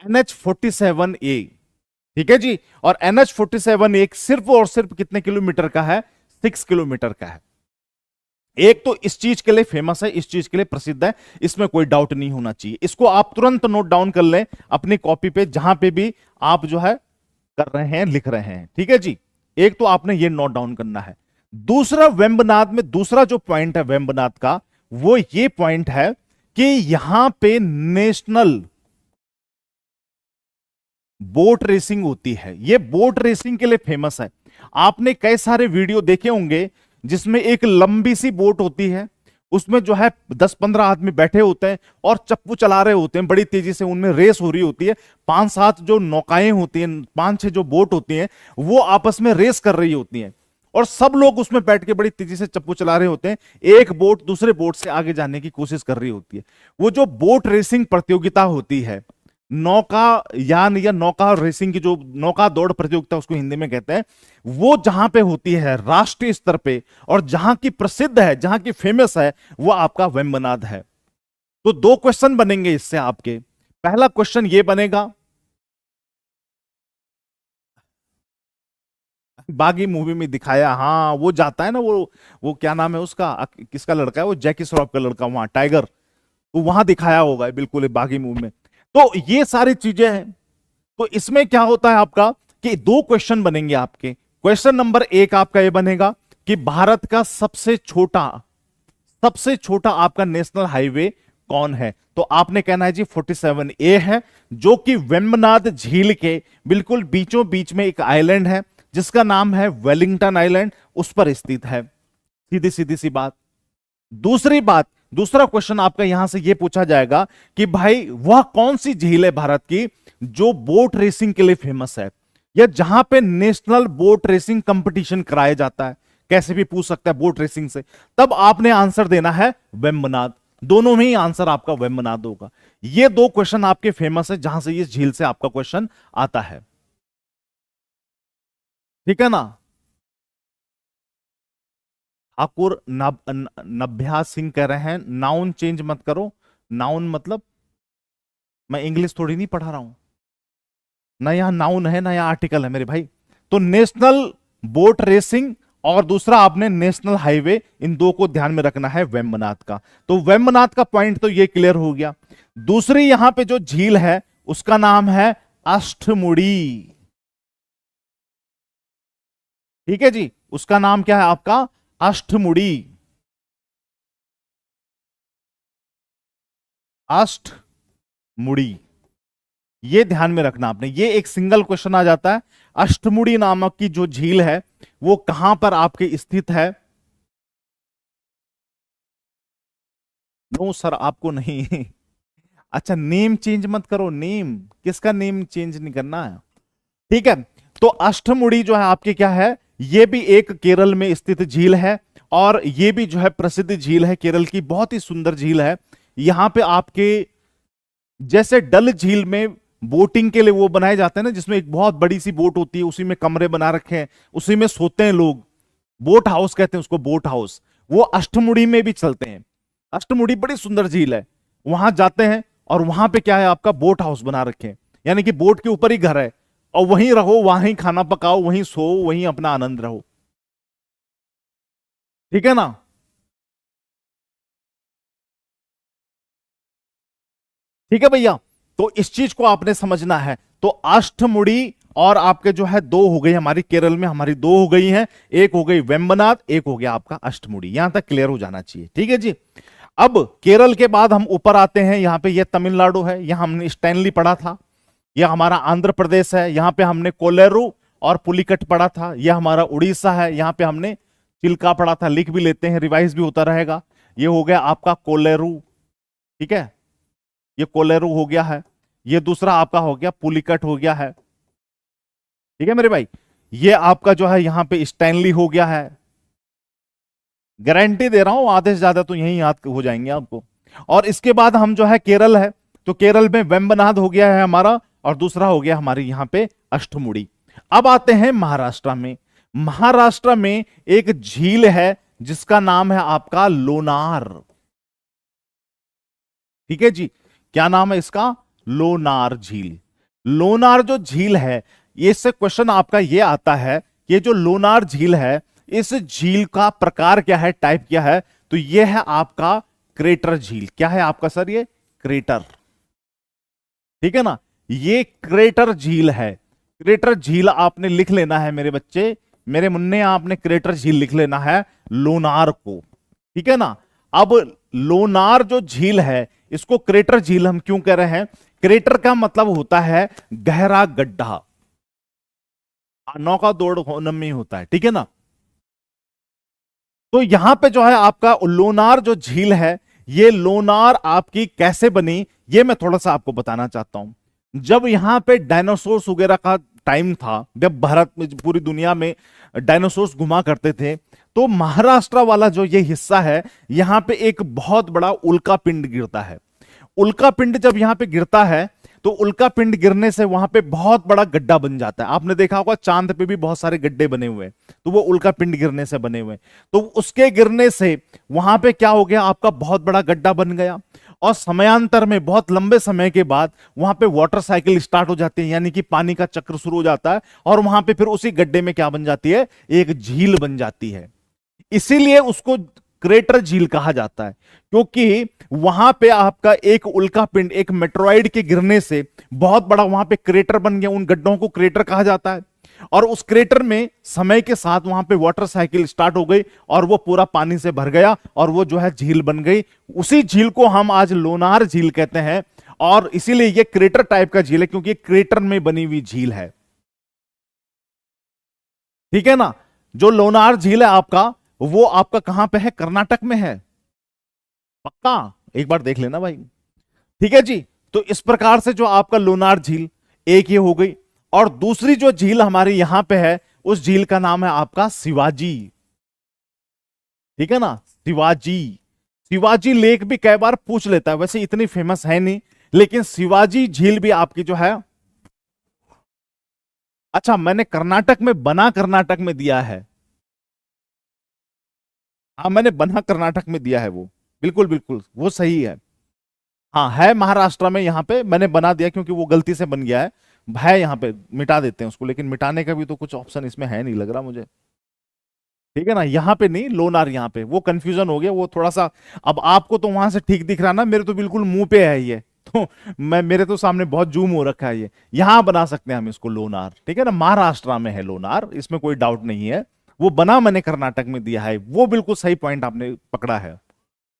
NH-47A। ठीक है जी, और NH-47A सिर्फ और सिर्फ कितने किलोमीटर का है? 6 किलोमीटर का है। एक तो इस चीज के लिए फेमस है, इस चीज के लिए प्रसिद्ध है, इसमें कोई डाउट नहीं होना चाहिए। इसको आप तुरंत नोट डाउन कर लें अपनी कॉपी पे, जहां पे भी आप जो है कर रहे हैं, लिख रहे हैं। ठीक है जी, एक तो आपने ये नोट डाउन करना है। दूसरा, वेम्बनाद में दूसरा जो पॉइंट है वेम्बनाद का, वो ये पॉइंट है कि यहां पे नेशनल बोट रेसिंग होती है। ये बोट रेसिंग के लिए फेमस है। आपने कई सारे वीडियो देखे होंगे जिसमें एक लंबी सी बोट होती है, उसमें जो है 10-15 आदमी बैठे होते हैं और चप्पू चला रहे होते हैं, बड़ी तेजी से उनमें रेस हो रही होती है। 5-7 जो नौकाएं होती हैं, 5-6 जो बोट होती हैं, वो आपस में रेस कर रही होती हैं। और सब लोग उसमें बैठ के बड़ी तेजी से चप्पू चला रहे होते हैं, एक बोट दूसरे बोट से आगे जाने की कोशिश कर रही होती है। वो जो बोट रेसिंग प्रतियोगिता होती है, नौका यान या नौका रेसिंग की जो नौका दौड़ प्रतियोगिता उसको हिंदी में कहते हैं, वो जहां पे होती है राष्ट्रीय स्तर पे और जहां की प्रसिद्ध है, जहां की फेमस है, वो आपका वेम्बनाद है। तो दो क्वेश्चन बनेंगे इससे आपके। पहला क्वेश्चन ये बनेगा, बागी मूवी में दिखाया, हाँ वो जाता है ना, वो क्या नाम है उसका, किसका लड़का है वो, जैकी श्रॉफ का लड़का, वहां टाइगर, तो वहां दिखाया होगा बिल्कुल बागी मूवी में। तो ये सारी चीजें हैं। तो इसमें क्या होता है आपका कि दो क्वेश्चन बनेंगे आपके। क्वेश्चन नंबर एक आपका ये बनेगा कि भारत का सबसे छोटा आपका नेशनल हाईवे कौन है? तो आपने कहना है जी 47A है, जो कि वेम्बनाद झील के बिल्कुल बीचों बीच में एक आइलैंड है जिसका नाम है वेलिंगटन आइलैंड, उस पर स्थित है। सीधी सीधी सी बात। दूसरा क्वेश्चन आपका यहां से यह पूछा जाएगा कि भाई वह कौन सी झील है भारत की जो बोट रेसिंग के लिए फेमस है, या जहां पे नेशनल बोट रेसिंग कंपटीशन कराया जाता है। कैसे भी पूछ सकता है बोट रेसिंग से, तब आपने आंसर देना है वेम्बनाद। दोनों में ही आंसर आपका वेम्बनाद होगा। ये दो क्वेश्चन आपके फेमस है जहां से इस झील से आपका क्वेश्चन आता है, ठीक है ना। ठाकुर नभ्या सिंह कह रहे हैं नाउन चेंज मत करो। नाउन मतलब मैं इंग्लिश थोड़ी नहीं पढ़ा रहा हूं ना, यहां नाउन है ना यहां आर्टिकल है मेरे भाई। तो नेशनल बोट रेसिंग और दूसरा आपने नेशनल हाईवे, इन दो को ध्यान में रखना है वेम्बनाद का। तो वेम्बनाद का पॉइंट तो ये क्लियर हो गया। दूसरी यहां पे जो झील है उसका नाम है अष्टमुड़ी, ठीक है जी, उसका नाम क्या है आपका अष्टमुड़ी। अष्टमुड़ी, ये ध्यान में रखना आपने, ये एक सिंगल क्वेश्चन आ जाता है। अष्टमुड़ी नामक की जो झील है वो कहां पर आपके स्थित है? नो सर आपको नहीं अच्छा नेम चेंज मत करो, नेम किसका नेम चेंज नहीं करना है, ठीक है। तो अष्टमुड़ी जो है आपके क्या है, ये भी एक केरल में स्थित झील है और ये भी जो है प्रसिद्ध झील है, केरल की बहुत ही सुंदर झील है। यहां पे आपके जैसे डल झील में बोटिंग के लिए वो बनाए जाते हैं ना, जिसमें एक बहुत बड़ी सी बोट होती है, उसी में कमरे बना रखे हैं, उसी में सोते हैं लोग, बोट हाउस कहते हैं उसको, बोट हाउस, वो अष्टमुड़ी में भी चलते हैं। अष्टमुड़ी बड़ी सुंदर झील है, वहां जाते हैं और वहां पे क्या है आपका बोट हाउस बना रखे हैं, यानी कि बोट के ऊपर ही घर है और वहीं रहो, वहीं खाना पकाओ, वहीं सो, वहीं अपना आनंद रहो, ठीक है ना। ठीक है भैया, तो इस चीज को आपने समझना है। तो अष्टमुड़ी और आपके जो है दो हो गई हमारी केरल में, हमारी दो हो गई हैं, एक हो गई वेम्बनाद, एक हो गया आपका अष्टमुड़ी। यहां तक क्लियर हो जाना चाहिए, ठीक है जी। अब केरल के बाद हम ऊपर आते हैं, यहां पे ये तमिलनाडु है, यहां हमने स्टैनली पढ़ा था। यह हमारा आंध्र प्रदेश है, यहां पे हमने कोलेरू और पुलिकट पढ़ा था। यह हमारा उड़ीसा है, यहां पे हमने चिल्का पढ़ा था। लिख भी लेते हैं, रिवाइज भी होता रहेगा। ये हो गया आपका कोलेरू, ठीक है, ये कोलेरू हो गया है। ये दूसरा आपका हो गया पुलिकट हो गया है, ठीक है मेरे भाई। ये आपका जो है यहां पे स्टैनली हो गया है। गारंटी दे रहा हूं आधे से ज्यादा तो यही याद हो जाएंगे आपको। और इसके बाद हम जो है केरल है, तो केरल में वेम्बनाद हो गया है हमारा, और दूसरा हो गया हमारे यहां पे अष्टमुड़ी। अब आते हैं महाराष्ट्र में। महाराष्ट्र में एक झील है जिसका नाम है आपका लोनार, ठीक है जी। क्या नाम है इसका? लोनार झील। लोनार जो झील है, इससे क्वेश्चन आपका ये आता है कि ये जो लोनार झील है, इस झील का प्रकार क्या है, टाइप क्या है? तो ये है आपका क्रेटर झील। क्या है आपका सर? ये क्रेटर, ठीक है ना, ये क्रेटर झील है। क्रेटर झील आपने लिख लेना है मेरे बच्चे, मेरे मुन्ने, आपने क्रेटर झील लिख लेना है लोनार को, ठीक है ना। अब लोनार जो झील है, इसको क्रेटर झील हम क्यों कह रहे हैं? क्रेटर का मतलब होता है गहरा गड्ढा, नौका दौड़ होने में होता है, ठीक है ना। तो यहां पे जो है आपका लोनार जो झील है, ये लोनार आपकी कैसे बनी, ये मैं थोड़ा सा आपको बताना चाहता हूं। जब यहां पे डायनासोर्स वगैरह का टाइम था जब भारत में, पूरी दुनिया में डायनासोर्स घुमा करते थे, तो महाराष्ट्र वाला जो ये हिस्सा है, यहां पे एक बहुत बड़ा उल्का पिंड गिरता है। उल्का पिंड जब यहां पे गिरता है, तो उल्का पिंड गिरने से वहां पे बहुत बड़ा गड्ढा बन जाता है। आपने देखा होगा चांद पे भी बहुत सारे गड्ढे बने हुए हैं, तो वो उल्का पिंड गिरने से बने हुए हैं। तो उसके गिरने से वहां पे क्या हो गया, आपका बहुत बड़ा गड्ढा बन गया, और समयांतर में बहुत लंबे समय के बाद वहां पे वाटर साइकिल स्टार्ट हो जाती है, यानी कि पानी का चक्र शुरू हो जाता है, और वहां पे फिर उसी गड्ढे में क्या बन जाती है, एक झील बन जाती है। इसीलिए उसको क्रेटर झील कहा जाता है, क्योंकि वहां पे आपका एक उल्का पिंड, एक मेट्रोइड के गिरने से बहुत बड़ा वहां पे क्रेटर बन गया। उन गड्ढों को क्रेटर कहा जाता है, और उस क्रेटर में समय के साथ वहां पे वाटर साइकिल स्टार्ट हो गई, और वो पूरा पानी से भर गया, और वो जो है झील बन गई। उसी झील को हम आज लोनार झील कहते हैं, और इसीलिए ये क्रेटर टाइप का झील है, क्योंकि क्रेटर में बनी हुई झील है। ठीक है ना। जो लोनार झील है आपका, वो आपका कहां पे है, कर्नाटक में है, पक्का एक बार देख लेना भाई। ठीक है जी। तो इस प्रकार से जो आपका लोनार झील एक ये हो गई, और दूसरी जो झील हमारी यहां पे है, उस झील का नाम है आपका शिवाजी। ठीक है ना, शिवाजी। शिवाजी लेक भी कई बार पूछ लेता है, वैसे इतनी फेमस है नहीं, लेकिन शिवाजी झील भी आपकी जो है, अच्छा मैंने कर्नाटक में, बना कर्नाटक में दिया है। हाँ मैंने बना कर्नाटक में दिया है, वो बिल्कुल बिल्कुल वो सही है। हाँ है महाराष्ट्र में, यहां पे मैंने बना दिया क्योंकि वो गलती से बन गया है यहाँ पे, मिटा देते हैं उसको, लेकिन मिटाने का भी तो कुछ ऑप्शन इसमें है नहीं लग रहा मुझे। ठीक है ना, यहाँ पे नहीं, लोनार, यहाँ पे वो कंफ्यूजन हो गया वो थोड़ा सा। अब आपको तो वहां से ठीक दिख रहा ना, मेरे तो बिल्कुल मुंह पे है ये, तो मैं, मेरे तो सामने बहुत जूम हो रखा है ये। यहां बना सकते हैं हम इसको लोनार, ठीक है ना, महाराष्ट्र में है लोनार, इसमें कोई डाउट नहीं है। वो बना मैंने कर्नाटक में दिया है, वो बिल्कुल सही पॉइंट आपने पकड़ा है।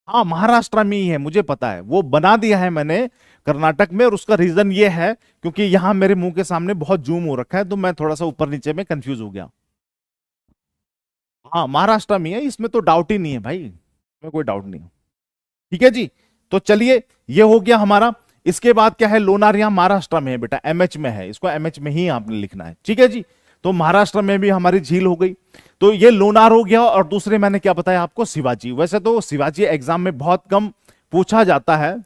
हाँ महाराष्ट्र में ही है, मुझे पता है, वो बना दिया है मैंने कर्नाटक में, और उसका रीजन ये है क्योंकि यहां मेरे मुंह के सामने बहुत जूम हो रखा है, तो मैं थोड़ा सा ऊपर नीचे में कंफ्यूज हो गया। हाँ महाराष्ट्र में है, इसमें तो डाउट ही नहीं है भाई, इसमें कोई डाउट नहीं है। ठीक है जी। तो चलिए, ये हो गया हमारा। इसके बाद क्या है, लोनार यहां महाराष्ट्र में है बेटा, एमएच में है, इसको एमएच में ही आपने लिखना है। ठीक है जी। तो महाराष्ट्र में भी हमारी झील हो गई, तो ये लोनार हो गया। और दूसरे मैंने क्या बताया आपको, शिवाजी। वैसे तो शिवाजी एग्जाम में बहुत कम पूछा जाता है,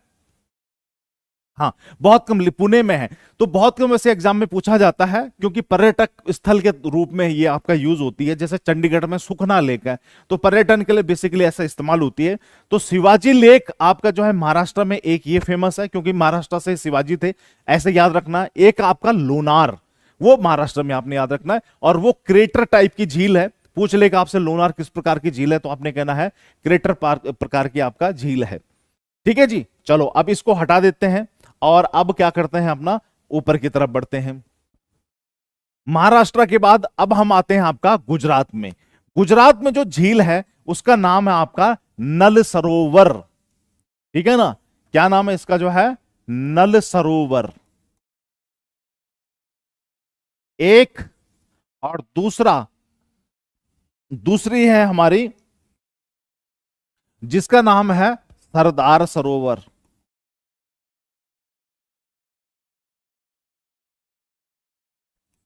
हाँ बहुत कम, पुणे में है तो बहुत कम वैसे एग्जाम में पूछा जाता है, क्योंकि पर्यटक स्थल के रूप में ये आपका यूज होती है। जैसे चंडीगढ़ में सुखना लेक है, तो पर्यटन के लिए बेसिकली ऐसा इस्तेमाल होती है। तो शिवाजी लेक आपका जो है महाराष्ट्र में एक ये फेमस है, क्योंकि महाराष्ट्र से शिवाजी थे, ऐसे याद रखना। एक आपका लोनार, वो महाराष्ट्र में आपने याद रखना है, और वो क्रेटर टाइप की झील है। पूछ लेगा आपसे लोनार किस प्रकार की झील है, तो आपने कहना है क्रेटर प्रकार की आपका झील है। ठीक है जी। चलो अब इसको हटा देते हैं, और अब क्या करते हैं, अपना ऊपर की तरफ बढ़ते हैं। महाराष्ट्र के बाद अब हम आते हैं आपका गुजरात में। गुजरात में जो झील है उसका नाम है आपका नल सरोवर। ठीक है ना, क्या नाम है इसका, जो है नल सरोवर एक, और दूसरी है हमारी, जिसका नाम है सरदार सरोवर।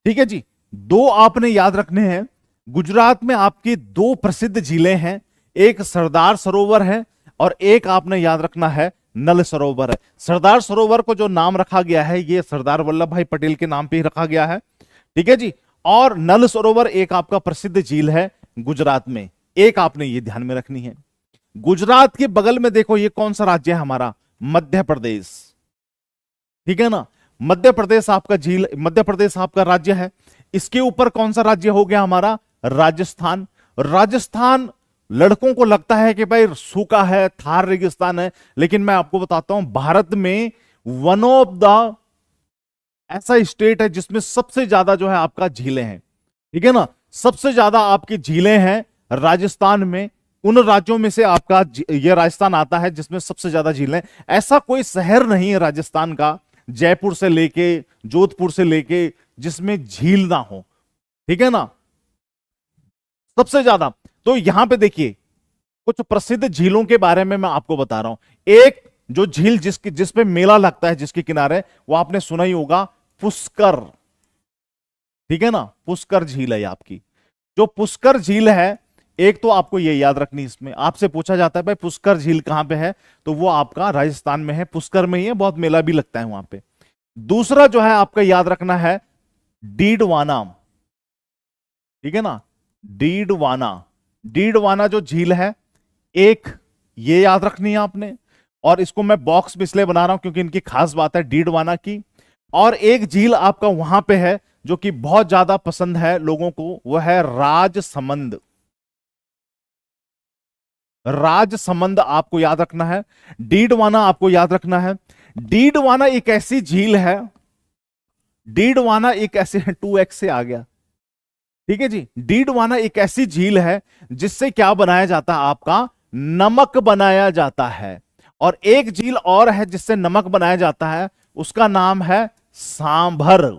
ठीक है जी। दो आपने याद रखने हैं। गुजरात में आपकी दो प्रसिद्ध झीलें हैं, एक सरदार सरोवर है, और एक आपने याद रखना है नल सरोवर है। सरदार सरोवर को जो नाम रखा गया है, ये सरदार वल्लभ भाई पटेल के नाम पे ही रखा गया है। ठीक है जी। और नल सरोवर एक आपका प्रसिद्ध झील है गुजरात में, एक आपने ये ध्यान में रखनी है। गुजरात के बगल में देखो, ये कौन सा राज्य है हमारा, मध्य प्रदेश। ठीक है ना, मध्य प्रदेश आपका झील, मध्य प्रदेश आपका राज्य है। इसके ऊपर कौन सा राज्य हो गया हमारा, राजस्थान। राजस्थान लड़कों को लगता है कि भाई सूखा है, थार रेगिस्तान है, लेकिन मैं आपको बताता हूं, भारत में वन ऑफ द ऐसा स्टेट है जिसमें सबसे ज्यादा जो है आपका झीलें हैं। ठीक है ना, सबसे ज्यादा आपकी झीलें हैं राजस्थान में। उन राज्यों में से आपका यह राजस्थान आता है जिसमें सबसे ज्यादा झीलें। ऐसा कोई शहर नहीं है राजस्थान का, जयपुर से लेके जोधपुर से लेके, जिसमें झील ना हो। ठीक है ना, सबसे ज्यादा। तो यहां पे देखिए, कुछ प्रसिद्ध झीलों के बारे में मैं आपको बता रहा हूं। एक जो झील जिस पे मेला लगता है, जिसके किनारे, वो आपने सुना ही होगा, पुष्कर। ठीक है ना, पुष्कर झील है ये आपकी। जो पुष्कर झील है, एक तो आपको ये याद रखनी, इसमें आपसे पूछा जाता है भाई पुष्कर झील कहां पे है, तो वो आपका राजस्थान में है, पुष्कर में ही है, बहुत मेला भी लगता है वहां पे। दूसरा जो है आपका याद रखना है डीडवाना, ठीक है ना, डीडवाना। डीडवाना जो झील है, एक ये याद रखनी है आपने, और इसको मैं बॉक्स में इसलिए बना रहा हूं क्योंकि इनकी खास बात है डीडवाना की। और एक झील आपका वहां पे है जो कि बहुत ज्यादा पसंद है लोगों को, वह है राजसमंद। राजसमंद आपको याद रखना है, डीडवाना आपको याद रखना है। डीडवाना एक ऐसी झील है, डीडवाना एक ऐसे 2x से आ गया, ठीक है जी। डीडवाना एक ऐसी झील है जिससे क्या बनाया जाता है, आपका नमक बनाया जाता है। और एक झील और है जिससे नमक बनाया जाता है, उसका नाम है सांभर,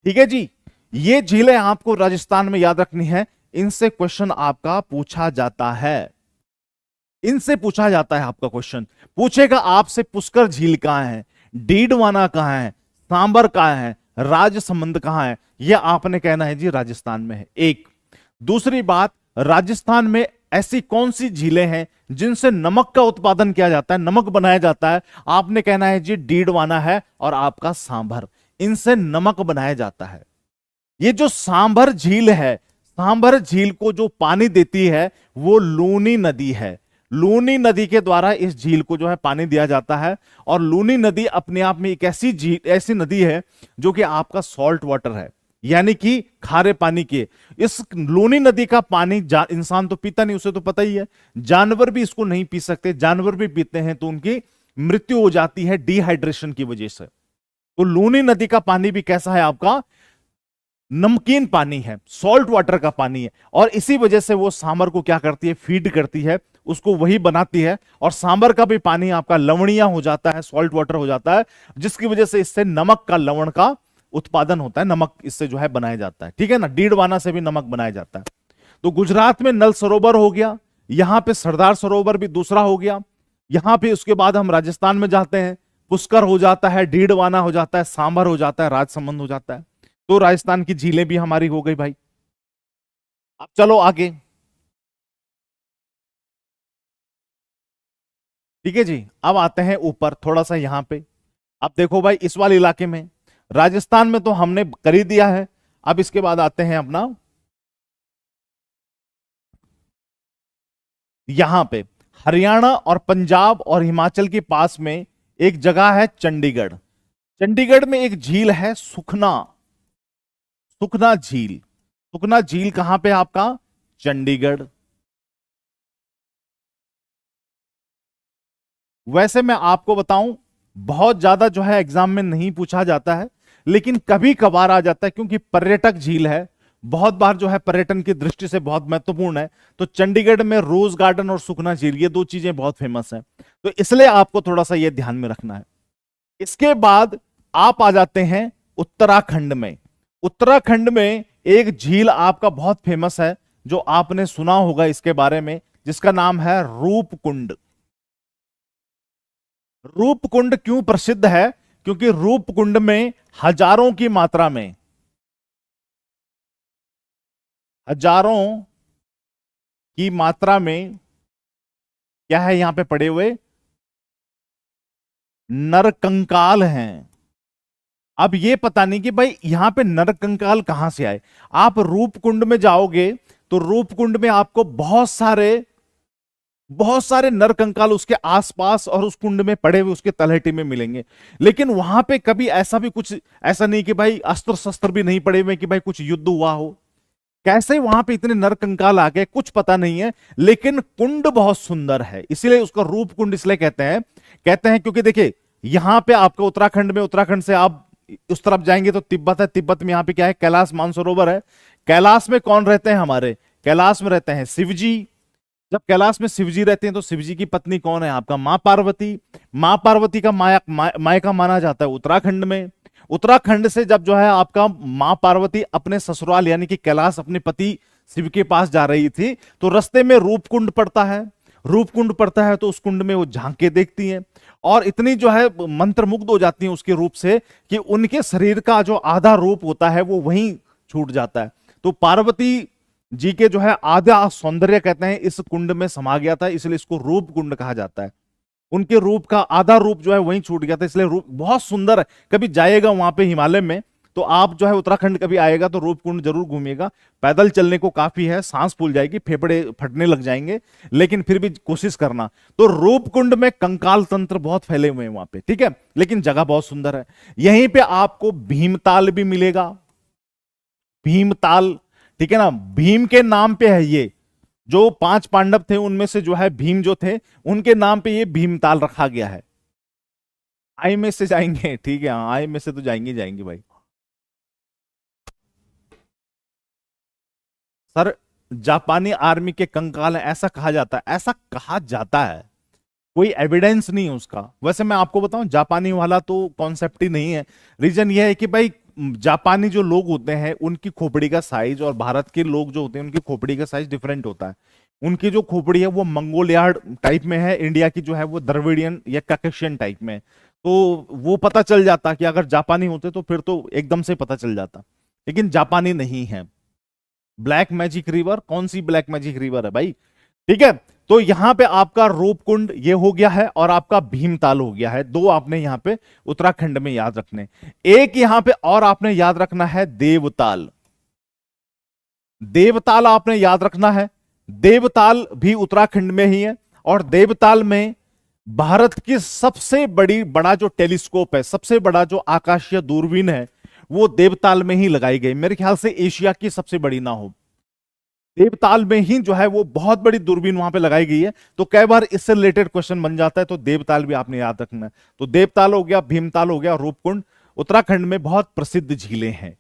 ठीक है जी। ये झीलें आपको राजस्थान में याद रखनी है, इनसे क्वेश्चन आपका पूछा जाता है, इनसे पूछा जाता है आपका क्वेश्चन। पूछेगा आपसे पुष्कर झील कहां है, डीडवाना कहां है, सांबर कहां है, राजसमंद कहां है, यह आपने कहना है जी राजस्थान में है। एक दूसरी बात, राजस्थान में ऐसी कौन सी झीलें हैं जिनसे नमक का उत्पादन किया जाता है, नमक बनाया जाता है, आपने कहना है जी डीडवाना है और आपका सांभर, इनसे नमक बनाया जाता है। ये जो सांभर झील है, सांभर झील को जो पानी देती है वो लूनी नदी है। लूनी नदी के द्वारा इस झील को जो है पानी दिया जाता है। और लूनी नदी अपने आप में एक ऐसी झील, ऐसी नदी है जो कि आपका सॉल्ट वाटर है, यानी कि खारे पानी के। इस लूनी नदी का पानी इंसान तो पीता नहीं, उसे तो पता ही है, जानवर भी इसको नहीं पी सकते, जानवर भी पीते हैं तो उनकी मृत्यु हो जाती है डिहाइड्रेशन की वजह से। तो लूनी नदी का पानी भी कैसा है, आपका नमकीन पानी है, सॉल्ट वाटर का पानी है। और इसी वजह से वो सांबर को क्या करती है, फीड करती है, उसको वही बनाती है। और सांबर का भी पानी आपका लवणीय हो जाता है, सॉल्ट वाटर हो जाता है, जिसकी वजह से इससे नमक का, लवण का उत्पादन होता है, नमक इससे जो है बनाया जाता है, ठीक है ना। डीडवाना से भी नमक बनाया जाता है। तो गुजरात में नल सरोवर हो गया, यहां पे सरदार सरोवर भी दूसरा हो गया, यहां पे उसके बाद हम राजस्थान में जाते हैं, पुष्कर हो जाता है, डीडवाना हो जाता है, सांभर हो जाता है, राजसमंद हो जाता है। तो राजस्थान की झीलें भी हमारी हो गई भाई। अब चलो आगे, ठीक है जी। अब आते हैं ऊपर थोड़ा सा यहां पे। अब देखो भाई, इस वाले इलाके में, राजस्थान में तो हमने कर ही दिया है। अब इसके बाद आते हैं अपना यहां पे, हरियाणा और पंजाब और हिमाचल के पास में एक जगह है चंडीगढ़। चंडीगढ़ में एक झील है सुखना, सुखना झील। सुखना झील कहां पे आपका, चंडीगढ़। वैसे मैं आपको बताऊं, बहुत ज्यादा जो है एग्जाम में नहीं पूछा जाता है, लेकिन कभी कभार आ जाता है, क्योंकि पर्यटक झील है, बहुत बार जो है पर्यटन की दृष्टि से बहुत महत्वपूर्ण है। तो चंडीगढ़ में रोज गार्डन और सुखना झील, ये दो चीजें बहुत फेमस हैं, तो इसलिए आपको थोड़ा सा ये ध्यान में रखना है। इसके बाद आप आ जाते हैं उत्तराखंड में। उत्तराखंड में एक झील आपका बहुत फेमस है, जो आपने सुना होगा इसके बारे में, जिसका नाम है रूपकुंड। रूपकुंड क्यों प्रसिद्ध है, क्योंकि रूपकुंड में हजारों की मात्रा में, हजारों की मात्रा में क्या है यहां पे पड़े हुए, नरकंकाल हैं। अब ये पता नहीं कि भाई यहां पे नरकंकाल कहां से आए। आप रूपकुंड में जाओगे तो रूपकुंड में आपको बहुत सारे नरकंकाल उसके आसपास और उस कुंड में पड़े हुए उसके तलहटी में मिलेंगे। लेकिन वहां पे कभी ऐसा भी कुछ, ऐसा नहीं कि भाई अस्त्र शस्त्र भी नहीं पड़े हुए कि भाई कुछ युद्ध हुआ हो। कैसे वहां पे इतने नरकंकाल आ गए कुछ पता नहीं है, लेकिन कुंड बहुत सुंदर है, इसीलिए उसका रूप कुंड इसलिए कहते हैं क्योंकि देखिए यहां पे आपका उत्तराखंड में, उत्तराखंड से आप उस तरफ जाएंगे तो तिब्बत है, तिब्बत में यहां पे क्या है, कैलाश मानसरोवर है। कैलाश में कौन रहते हैं हमारे, कैलाश में रहते हैं शिव जी। जब कैलाश में शिवजी रहते हैं तो शिवजी की पत्नी कौन है, आपका मां पार्वती। मां पार्वती का मायका माना जाता है उत्तराखंड में। उत्तराखंड से जब जो है आपका मां पार्वती अपने ससुराल यानी कि कैलाश अपने पति शिव के पास जा रही थी, तो रास्ते में रूपकुंड पड़ता है। रूपकुंड पड़ता है तो उस कुंड में वो झांके देखती हैं, और इतनी जो है मंत्रमुग्ध हो जाती हैं उसके रूप से कि उनके शरीर का जो आधा रूप होता है वो वहीं छूट जाता है। तो पार्वती जी के जो है आधा सौंदर्य कहते हैं इस कुंड में समा गया था, इसलिए इसको रूप कुंड कहा जाता है। उनके रूप का आधा रूप जो है वहीं छूट गया था, इसलिए रूप बहुत सुंदर है। कभी जाइएगा वहां पे हिमालय में तो आप जो है उत्तराखंड कभी आएगा तो रूपकुंड जरूर घूमिएगा। पैदल चलने को काफी है, सांस फूल जाएगी, फेफड़े फटने लग जाएंगे, लेकिन फिर भी कोशिश करना। तो रूपकुंड में कंकाल तंत्र बहुत फैले हुए हैं वहां पे, ठीक है, लेकिन जगह बहुत सुंदर है। यहीं पे आपको भीमताल भी मिलेगा, भीमताल, ठीक है ना, भीम के नाम पे है ये। जो 5 पांडव थे उनमें से जो है भीम जो थे उनके नाम पे ये भीमताल रखा गया है। आई में से जाएंगे, ठीक है, हाँ आई में से तो जाएंगे जाएंगे भाई। सर जापानी आर्मी के कंकाल है ऐसा कहा जाता है, ऐसा कहा जाता है, कोई एविडेंस नहीं है उसका। वैसे मैं आपको बताऊं जापानी वाला तो कॉन्सेप्ट ही नहीं है। रीजन ये है कि भाई जापानी जो लोग होते हैं उनकी खोपड़ी का साइज और भारत के लोग जो होते हैं उनकी खोपड़ी का साइज डिफरेंट होता है। उनकी जो खोपड़ी है वो मंगोलियाड टाइप में है, इंडिया की जो है वो द्रविडियन या कैकेशियन टाइप में है। तो वो पता चल जाता कि अगर जापानी होते तो फिर तो एकदम से पता चल जाता, लेकिन जापानी नहीं है। ब्लैक मैजिक रिवर, कौन सी ब्लैक मैजिक रिवर है भाई, ठीक है। तो यहां पे आपका रूपकुंड ये हो गया है और आपका भीमताल हो गया है। दो आपने यहां पे उत्तराखंड में याद रखने। एक यहां पे और आपने याद रखना है देवताल, देवताल आपने याद रखना है। देवताल भी उत्तराखंड में ही है और देवताल में भारत की सबसे बड़ा जो टेलीस्कोप है, सबसे बड़ा जो आकाशीय दूरबीन है वो देवताल में ही लगाई गई। मेरे ख्याल से एशिया की सबसे बड़ी ना हो, देवताल में ही जो है वो बहुत बड़ी दूरबीन वहां पे लगाई गई है। तो कई बार इससे रिलेटेड क्वेश्चन बन जाता है, तो देवताल भी आपने याद रखना है। तो देवताल हो गया, भीमताल हो गया, रूपकुंड उत्तराखंड में बहुत प्रसिद्ध झीलें हैं।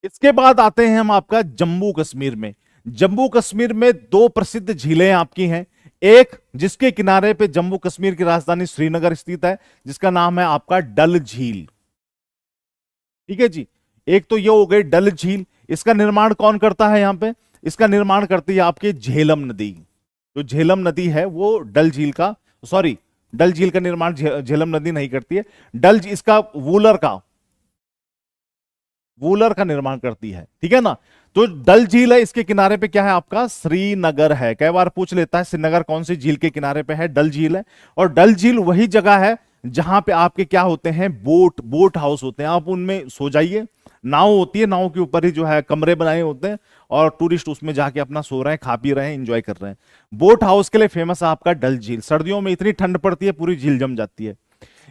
इसके बाद आते हैं हम आपका जम्मू कश्मीर में। जम्मू कश्मीर में दो प्रसिद्ध झीलें आपकी हैं। एक जिसके किनारे पे जम्मू कश्मीर की राजधानी श्रीनगर स्थित है, जिसका नाम है आपका डल झील, ठीक है जी। एक तो ये हो गई डल झील, इसका निर्माण कौन करता है यहां पे, इसका निर्माण करती है आपकी झेलम नदी। जो झेलम नदी है वो डल झील का, सॉरी डल झील का निर्माण झेलम नदी नहीं करती है, इसका वूलर का निर्माण करती है, ठीक है ना। तो डल झील है, इसके किनारे पे क्या है आपका श्रीनगर है। कई बार पूछ लेता है श्रीनगर कौन सी झील के किनारे पे है, डल झील है। और डल झील वही जगह है जहां पे आपके क्या होते हैं, बोट हाउस होते हैं। आप उनमें सो जाइए, नाव होती है, नाव के ऊपर ही जो है कमरे बनाए होते हैं और टूरिस्ट उसमें जाके अपना सो रहे हैं, खा पी रहे हैं, एंजॉय कर रहे हैं। बोट हाउस के लिए फेमस है आपका डल झील। सर्दियों में इतनी ठंड पड़ती है पूरी झील जम जाती है।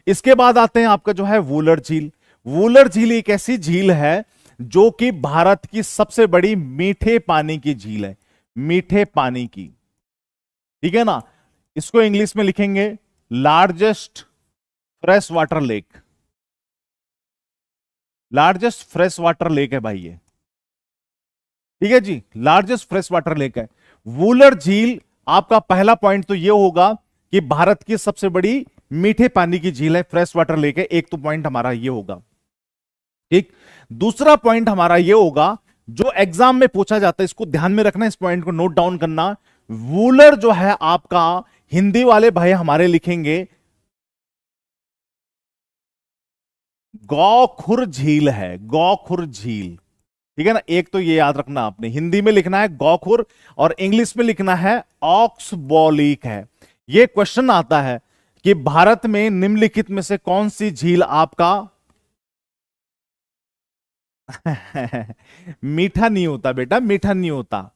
इसके बाद आते हैं आपका जो है वूलर झील। वूलर झील एक ऐसी झील है जो कि भारत की सबसे बड़ी मीठे पानी की झील है, मीठे पानी की, ठीक है ना। इसको इंग्लिश में लिखेंगे largest fresh water lake, largest fresh water lake है भाई ये, ठीक है जी, लार्जेस्ट फ्रेश वाटर लेक है वूलर झील। आपका पहला पॉइंट तो ये होगा कि भारत की सबसे बड़ी मीठे पानी की झील है, फ्रेश वाटर लेक है। एक तो पॉइंट हमारा ये होगा, ठीक। दूसरा पॉइंट हमारा ये होगा जो एग्जाम में पूछा जाता है, इसको ध्यान में रखना, इस पॉइंट को नोट डाउन करना। वूलर जो है आपका, हिंदी वाले भाई हमारे लिखेंगे गौखुर झील है, गौखुर झील, ठीक है ना। एक तो ये याद रखना, आपने हिंदी में लिखना है गौखुर और इंग्लिश में लिखना है ऑक्सबॉलिक है। ये क्वेश्चन आता है कि भारत में निम्नलिखित में से कौन सी झील आपका मीठा नहीं होता बेटा, मीठा नहीं होता।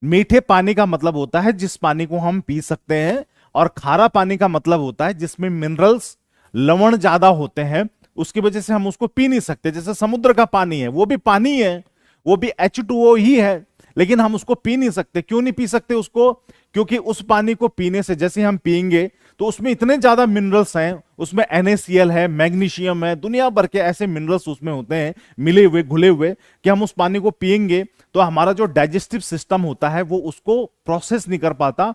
मीठे पानी का मतलब होता है जिस पानी को हम पी सकते हैं, और खारा पानी का मतलब होता है जिसमें मिनरल्स, लवण ज्यादा होते हैं, उसकी वजह से हम उसको पी नहीं सकते। जैसे समुद्र का पानी है, वो भी पानी है, वो भी H2O ही है, लेकिन हम उसको पी नहीं सकते। क्यों नहीं पी सकते उसको, क्योंकि उस पानी को पीने से जैसे हम पिएंगे तो उसमें इतने ज्यादा मिनरल्स हैं, उसमें NaCl है, मैग्नीशियम है, दुनिया भर के ऐसे मिनरल्स उसमें होते हैं मिले हुए, घुले हुए, कि हम उस पानी को पिएंगे तो हमारा जो डाइजेस्टिव सिस्टम होता है वो उसको प्रोसेस नहीं कर पाता।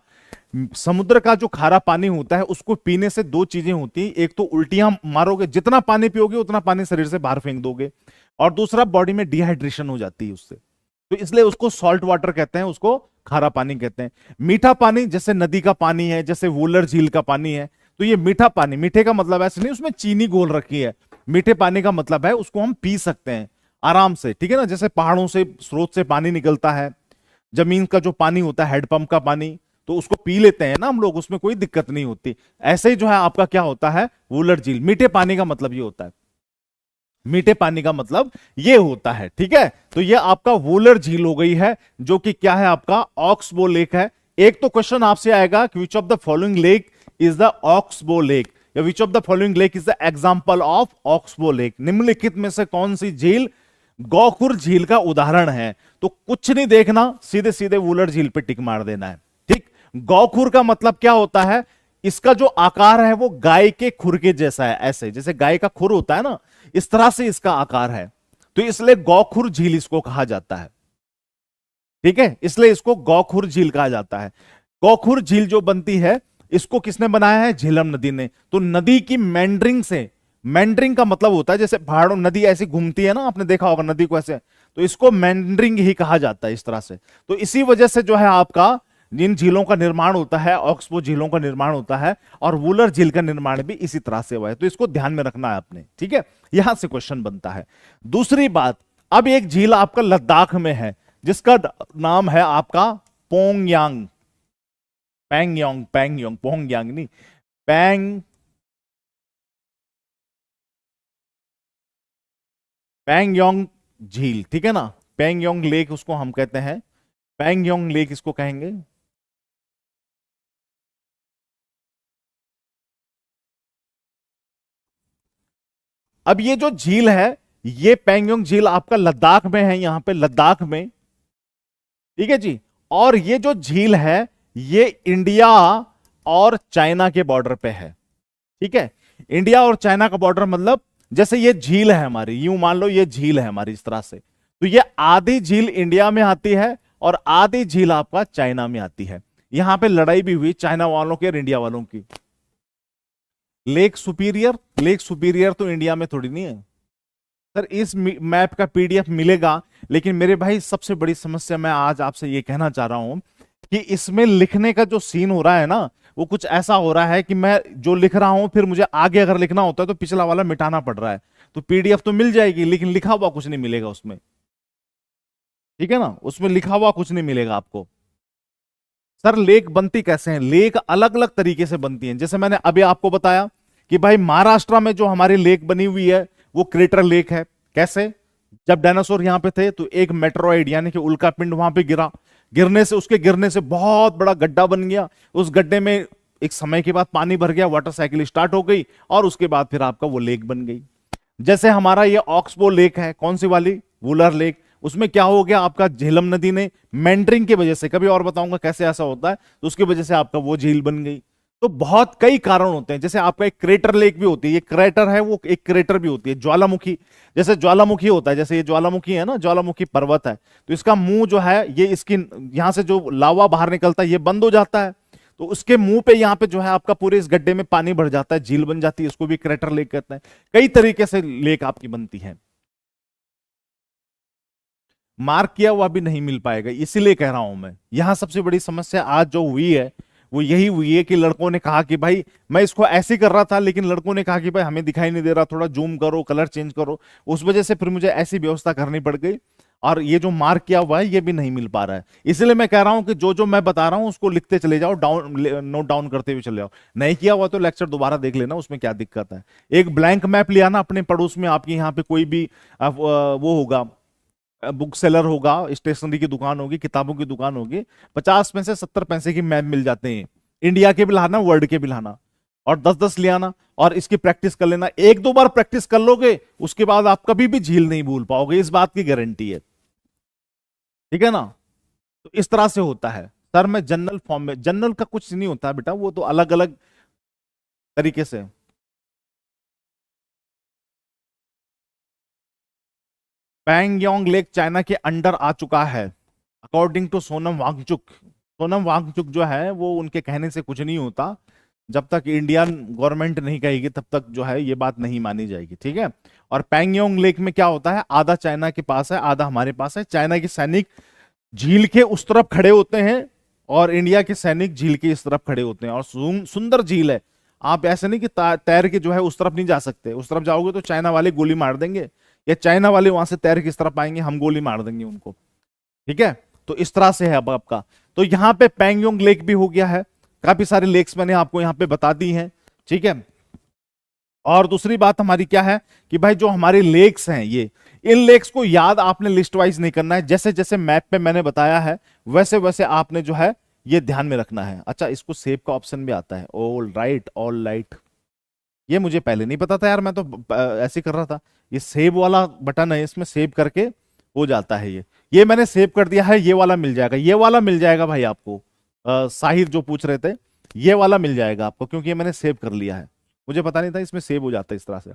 समुद्र का जो खारा पानी होता है उसको पीने से दो चीजें होती हैं, एक तो उल्टियां मारोगे, जितना पानी पियोगे उतना पानी शरीर से बाहर फेंक दोगे, और दूसरा बॉडी में डिहाइड्रेशन हो जाती है उससे। तो इसलिए उसको सॉल्ट वाटर कहते हैं, उसको खारा पानी कहते हैं। मीठा पानी जैसे नदी का पानी है, जैसे वूलर झील का पानी है, तो ये मीठा पानी, मीठे का मतलब ऐसे नहीं उसमें चीनी घोल रखी है, मीठे पानी का मतलब है उसको हम पी सकते हैं आराम से, ठीक है ना। जैसे पहाड़ों से स्रोत से पानी निकलता है, जमीन का जो पानी होता है हैंडपंप का पानी, तो उसको पी लेते हैं ना हम लोग, उसमें कोई दिक्कत नहीं होती। ऐसे ही जो है आपका क्या होता है, वुलर झील। मीठे पानी का मतलब ये होता है, मीठे पानी का मतलब ये होता है, ठीक है। तो ये आपका वुलर झील हो गई है, जो कि क्या है आपका ऑक्सबो लेक है। एक तो क्वेश्चन आपसे आएगा कि which of the following lake is the oxbow lake, या which of the following lake is the example of oxbow lake. निम्नलिखित में से कौन सी झील गौखुर झील का उदाहरण है। तो कुछ नहीं देखना, सीधे सीधे वुलर झील पे टिक मार देना है, ठीक। गौखुर का मतलब क्या होता है, इसका जो आकार है वो गाय के खुर के जैसा है, ऐसे जैसे गाय का खुर होता है ना, इस तरह से इसका आकार है, तो इसलिए गौखुर झील इसको कहा जाता है, ठीक है। इसलिए इसको गौखुर झील कहा जाता है। गौखुर झील जो बनती है, इसको किसने बनाया है, झेलम नदी ने। तो नदी की मेंडरिंग से, मेंडरिंग का मतलब होता है जैसे पहाड़ों नदी ऐसी घूमती है ना, आपने देखा होगा नदी को ऐसे, तो इसको मेंडरिंग ही कहा जाता है इस तरह से। तो इसी वजह से जो है आपका जिन झीलों का निर्माण होता है, ऑक्सबो झीलों का निर्माण होता है, और वुलर झील का निर्माण भी इसी तरह से हुआ है। तो इसको ध्यान में रखना है आपने, ठीक है। यहां से क्वेश्चन बनता है। दूसरी बात, अब एक झील आपका लद्दाख में है जिसका नाम है आपका पोंगयांग, पैंगयोंग, पैंगयोंग, पोंगयांग नहीं, पैंग पैंगयोंग झील, ठीक है ना। पैंगयोंग लेक उसको हम कहते हैं, पैंगयोंग लेक इसको कहेंगे। अब ये जो झील है, ये पैंगयोंग झील आपका लद्दाख में है, यहां पे लद्दाख में, ठीक है जी। और ये जो झील है ये इंडिया और चाइना के बॉर्डर पे है, ठीक है। इंडिया और चाइना का बॉर्डर मतलब जैसे ये झील है हमारी, यूं मान लो ये झील है हमारी इस तरह से, तो ये आधी झील इंडिया में आती है और आधी झील आपका चाइना में आती है। यहां पे लड़ाई भी हुई चाइना वालों की और इंडिया वालों की। लेक सुपीरियर, लेक सुपीरियर तो इंडिया में थोड़ी नहीं है सर। इस मैप का पीडीएफ मिलेगा, लेकिन मेरे भाई सबसे बड़ी समस्या मैं आज आपसे ये कहना चाह रहा हूं कि इसमें लिखने का जो सीन हो रहा है ना, वो कुछ ऐसा हो रहा है कि मैं जो लिख रहा हूं फिर मुझे आगे अगर लिखना होता है तो पिछला वाला मिटाना पड़ रहा है। तो पीडीएफ तो मिल जाएगी लेकिन लिखा हुआ कुछ नहीं मिलेगा उसमें, ठीक है ना। उसमें लिखा हुआ कुछ नहीं मिलेगा आपको। सर लेक बनती कैसे हैं, लेक अलग अलग तरीके से बनती हैं। जैसे मैंने अभी आपको बताया कि भाई महाराष्ट्र में जो हमारी लेक बनी हुई है वो क्रेटर लेक है। कैसे, जब डायनासोर यहां पे थे तो एक मेट्रोइड यानी कि उल्का पिंड वहां पे गिरा, गिरने से, उसके गिरने से बहुत बड़ा गड्ढा बन गया, उस गड्ढे में एक समय के बाद पानी भर गया, वाटर साइकिल स्टार्ट हो गई और उसके बाद फिर आपका वो लेक बन गई। जैसे हमारा ये ऑक्सबो लेक है, कौन सी वाली, वुलर लेक, उसमें क्या हो गया आपका, झेलम नदी ने मेंडरिंग की वजह से, कभी और बताऊंगा कैसे ऐसा होता है, तो उसकी वजह से आपका वो झील बन गई। तो बहुत कई कारण होते हैं। जैसे आपका एक क्रेटर लेक भी होती है, ये क्रेटर है, वो एक क्रेटर भी होती है, ज्वालामुखी, जैसे ज्वालामुखी होता है, जैसे ये ज्वालामुखी है ना, ज्वालामुखी पर्वत है, तो इसका मुंह जो है ये, इसकी यहां से जो लावा बाहर निकलता है ये बंद हो जाता है, तो उसके मुंह पे यहाँ पे जो है आपका पूरे इस गड्ढे में पानी भर जाता है, झील बन जाती है, इसको भी क्रेटर लेक कहते हैं। कई तरीके से लेक आपकी बनती है। मार्क किया हुआ भी नहीं मिल पाएगा, इसीलिए कह रहा हूं मैं। यहां सबसे बड़ी समस्या आज जो हुई है वो यही हुई है कि लड़कों ने कहा कि भाई मैं इसको ऐसे कर रहा था, लेकिन लड़कों ने कहा कि भाई हमें दिखाई नहीं दे रहा, थोड़ा जूम करो, कलर चेंज करो, उस वजह से फिर मुझे ऐसी व्यवस्था करनी पड़ गई। और ये जो मार्क किया हुआ है ये भी नहीं मिल पा रहा है, इसलिए मैं कह रहा हूं कि जो जो मैं बता रहा हूं उसको लिखते चले जाओ, डाउन नोट डाउन करते हुए चले जाओ। नहीं किया हुआ तो लेक्चर दोबारा देख लेना, उसमें क्या दिक्कत है। एक ब्लैंक मैप लिया ना अपने पड़ोस में, आपके यहाँ पे कोई भी वो होगा, बुक सेलर होगा, स्टेशनरी की दुकान होगी, किताबों की दुकान होगी, 50 में से 70 पैसे की मैप मिल जाते हैं। इंडिया के भी लाना, वर्ल्ड के भी लाना, और 10-10 ले आना, और इसकी प्रैक्टिस कर लेना। एक दो बार प्रैक्टिस कर लोगे उसके बाद आप कभी भी झील नहीं भूल पाओगे, इस बात की गारंटी है, ठीक है ना। तो इस तरह से होता है सर। मैं जनरल फॉर्म में, जनरल का कुछ नहीं होता बेटा, वो तो अलग अलग तरीके से। पैंगयोंग लेक चाइना के अंडर आ चुका है अकॉर्डिंग टू सोनम वांगचुक। सोनम वांगचुक जो है वो उनके कहने से कुछ नहीं होता, जब तक इंडियन गवर्नमेंट नहीं कहेगी तब तक जो है ये बात नहीं मानी जाएगी, ठीक है। और पैंगयोंग लेक में क्या होता है, आधा चाइना के पास है, आधा हमारे पास है। चाइना के सैनिक झील के उस तरफ खड़े होते हैं और इंडिया के सैनिक झील के इस तरफ खड़े होते हैं, और सुंदर झील है। आप ऐसे नहीं कि तैर के जो है उस तरफ नहीं जा सकते, उस तरफ जाओगे तो चाइना वाले गोली मार देंगे, या चाइना वाले वहां से तैर के इस तरफ आएंगे, हम गोली मार देंगे उनको। ठीक है, तो इस तरह से है अब आपका। तो यहाँ पे पैंगयोंग लेक भी हो गया है, काफी सारे लेक्स मैंने आपको यहाँ पे बता दी हैं। ठीक है, और दूसरी बात हमारी क्या है कि भाई जो हमारे लेक्स हैं ये, इन लेक्स को याद आपने लिस्ट वाइज नहीं करना है, जैसे जैसे मैप पे मैंने बताया है वैसे वैसे आपने जो है ये ध्यान में रखना है। अच्छा, इसको सेव का ऑप्शन भी आता है, ऑल राइट, ऑल राइट, ये मुझे पहले नहीं पता था यार, मैं तो ऐसे ही कर रहा था। ये सेव वाला बटन है, इसमें सेव करके हो जाता है ये मैंने सेव कर दिया है, ये वाला मिल जाएगा, ये वाला मिल जाएगा भाई आपको। साहिर जो पूछ रहे थे, ये वाला मिल जाएगा आपको, क्योंकि ये मैंने सेव कर लिया है, मुझे पता नहीं था इसमें सेव हो जाता है इस तरह से।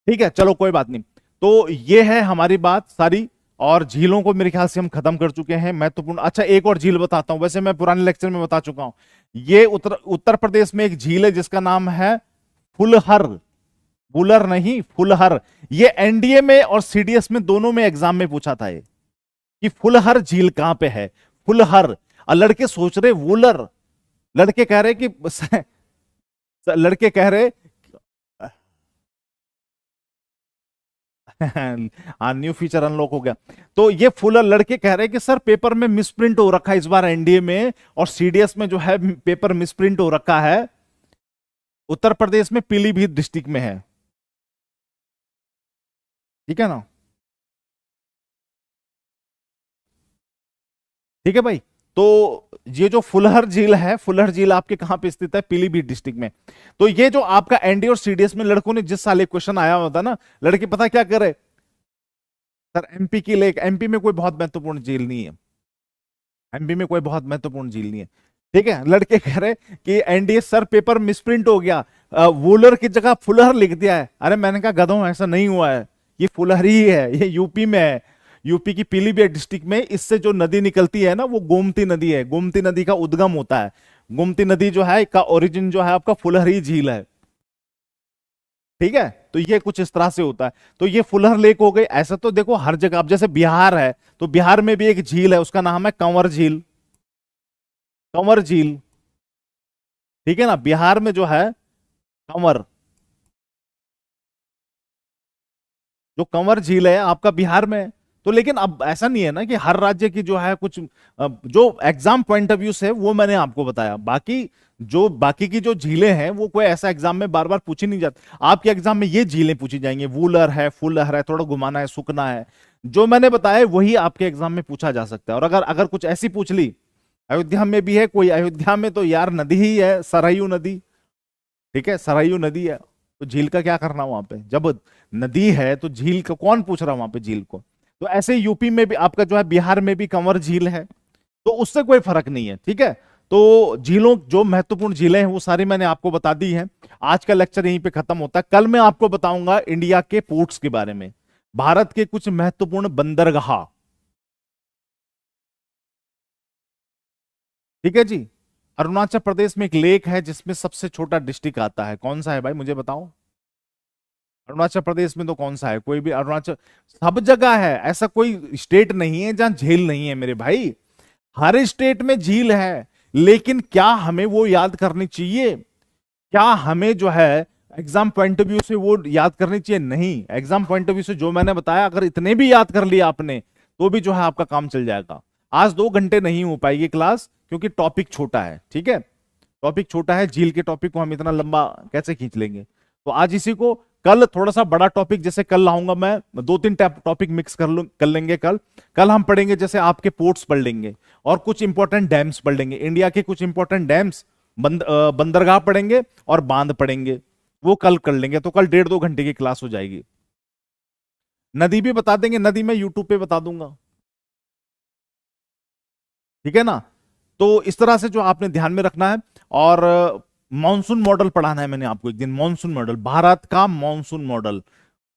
ठीक है, चलो कोई बात नहीं। तो ये है हमारी बात सारी, और झीलों को मेरे ख्याल से हम खत्म कर चुके हैं महत्वपूर्ण। अच्छा, एक और झील बताता हूं, वैसे मैं पुराने लेक्चर में बता चुका हूं। ये उत्तर प्रदेश में एक झील है जिसका नाम है फुलहर, वुलर नहीं, फुलहर। ये एनडीए में और सीडीएस में दोनों में एग्जाम में पूछा था ये, कि फुलहर झील कहां पे है, फुलहर। और लड़के सोच रहे वुलर, लड़के कह रहे कि लड़के कह रहे न्यू फीचर अनलॉक हो गया। तो ये फुलर लड़के कह रहे हैं कि सर पेपर में मिसप्रिंट हो रखा है इस बार एनडीए में, और सीडीएस में जो है पेपर मिसप्रिंट हो रखा है, उत्तर प्रदेश में पीलीभीत डिस्ट्रिक्ट में है। ठीक है ना, ठीक है भाई। तो ये जो फुलहर झील है, फुलहर झील आपके कहां पे स्थित है, पीलीभीत डिस्ट्रिक्ट में। तो ये जो आपका एनडीए और सीडीएस में लड़कों ने जिस साल एक क्वेश्चन आया होता ना, लड़के पता क्या करे, सर एमपी की लेक, एमपी में कोई बहुत महत्वपूर्ण झील नहीं है, एमपी में कोई बहुत महत्वपूर्ण झील नहीं है। ठीक है, लड़के कह रहे कि एनडीए सर पेपर मिसप्रिंट हो गया, वुलर की जगह फुलहर लिख दिया है। अरे मैंने कहा गधों, ऐसा नहीं हुआ है, ये फुलहर ही है, ये यूपी में है, यूपी की पीलीभीत डिस्ट्रिक्ट में। इससे जो नदी निकलती है ना, वो गोमती नदी है, गोमती नदी का उद्गम होता है। गोमती नदी जो है का ओरिजिन जो है आपका फुलहरी झील है। ठीक है, तो ये कुछ इस तरह से होता है। तो ये फुलहर लेक हो गई। ऐसा तो देखो हर जगह, अब जैसे बिहार है तो बिहार में भी एक झील है, उसका नाम है कंवर झील, कंवर झील। ठीक है ना, बिहार में जो है कंवर, जो कंवर झील है आपका बिहार में। तो लेकिन अब ऐसा नहीं है ना कि हर राज्य की जो है कुछ, जो एग्जाम पॉइंट ऑफ व्यू से वो मैंने आपको बताया, बाकी जो बाकी की जो झीलें हैं वो कोई ऐसा एग्जाम में बार बार पूछी नहीं जाती। आपके एग्जाम में ये झीलें पूछी जाएंगी, वुलर है, फुलहर है, थोड़ा घुमाना है, सुकना है, जो मैंने बताया वही आपके एग्जाम में पूछा जा सकता है। और अगर अगर कुछ ऐसी पूछ ली, अयोध्या में भी है कोई, अयोध्या में तो यार नदी ही है, सरयू नदी। ठीक है, सरयू नदी है, तो झील का क्या करना वहां पे, जब नदी है तो झील का कौन पूछ रहा वहां पे झील को। तो ऐसे यूपी में भी आपका जो है, बिहार में भी कंवर झील है, तो उससे कोई फर्क नहीं है। ठीक है, तो झीलों, जो महत्वपूर्ण झीलें हैं वो सारी मैंने आपको बता दी हैं। आज का लेक्चर यहीं पे खत्म होता है। कल मैं आपको बताऊंगा इंडिया के पोर्ट्स के बारे में, भारत के कुछ महत्वपूर्ण बंदरगाह। ठीक है जी। अरुणाचल प्रदेश में एक लेक है जिसमें सबसे छोटा डिस्ट्रिक्ट आता है, कौन सा है भाई मुझे बताओ। अरुणाचल प्रदेश में तो कौन सा है, कोई भी, अरुणाचल सब जगह है, ऐसा कोई स्टेट नहीं है जहां झील नहीं है मेरे भाई, हर स्टेट में झील है। लेकिन क्या हमें वो याद करनी चाहिए, क्या हमें जो है एग्जाम पॉइंट ऑफ व्यू से वो याद करनी चाहिए, नहीं। एग्जाम पॉइंट ऑफ व्यू से जो मैंने बताया, अगर इतने भी याद कर लिया आपने तो भी जो है आपका काम चल जाएगा। आज 2 घंटे नहीं हो पाएगी क्लास, क्योंकि टॉपिक छोटा है। ठीक है, टॉपिक छोटा है, झील के टॉपिक को हम इतना लंबा कैसे खींच लेंगे। तो आज इसी को, कल थोड़ा सा बड़ा टॉपिक, जैसे कल लाऊंगा मैं 2-3 टॉपिक मिक्स कर लेंगे कल। कल हम पढ़ेंगे जैसे आपके पोर्ट्स पढ़ लेंगे, और कुछ इंपॉर्टेंट डैम्स पढ़ लेंगे, इंडिया के कुछ इंपॉर्टेंट डैम्स, बंदरगाह पढ़ेंगे और बांध पढ़ेंगे, वो कल कर लेंगे। तो कल 1.5-2 घंटे की क्लास हो जाएगी। नदी भी बता देंगे, नदी मैं यूट्यूब पे बता दूंगा। ठीक है ना, तो इस तरह से जो आपने ध्यान में रखना है। और मॉनसून मॉडल पढ़ाना है मैंने आपको एक दिन, मॉनसून मॉडल, भारत का मॉनसून मॉडल,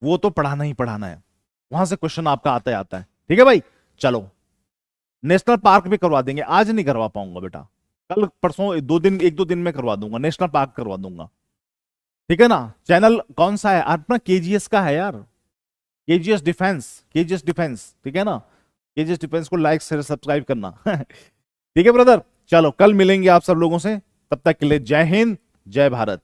वो तो पढ़ाना ही पढ़ाना है, वहां से क्वेश्चन आपका आता ही आता है। ठीक है भाई, चलो नेशनल पार्क भी करवा देंगे, आज नहीं करवा पाऊंगा बेटा, कल परसों 2 दिन, 1-2 दिन में करवा दूंगा, नेशनल पार्क करवा दूंगा। ठीक है ना। चैनल कौन सा है अपना, केजीएस का है यार, केजीएस डिफेंस, केजीएस डिफेंस। ठीक है ना, केजीएस डिफेंस को लाइक शेयर सब्सक्राइब करना। ठीक है ब्रदर, चलो कल मिलेंगे आप सब लोगों से, तब तक के लिए जय हिंद, जय भारत।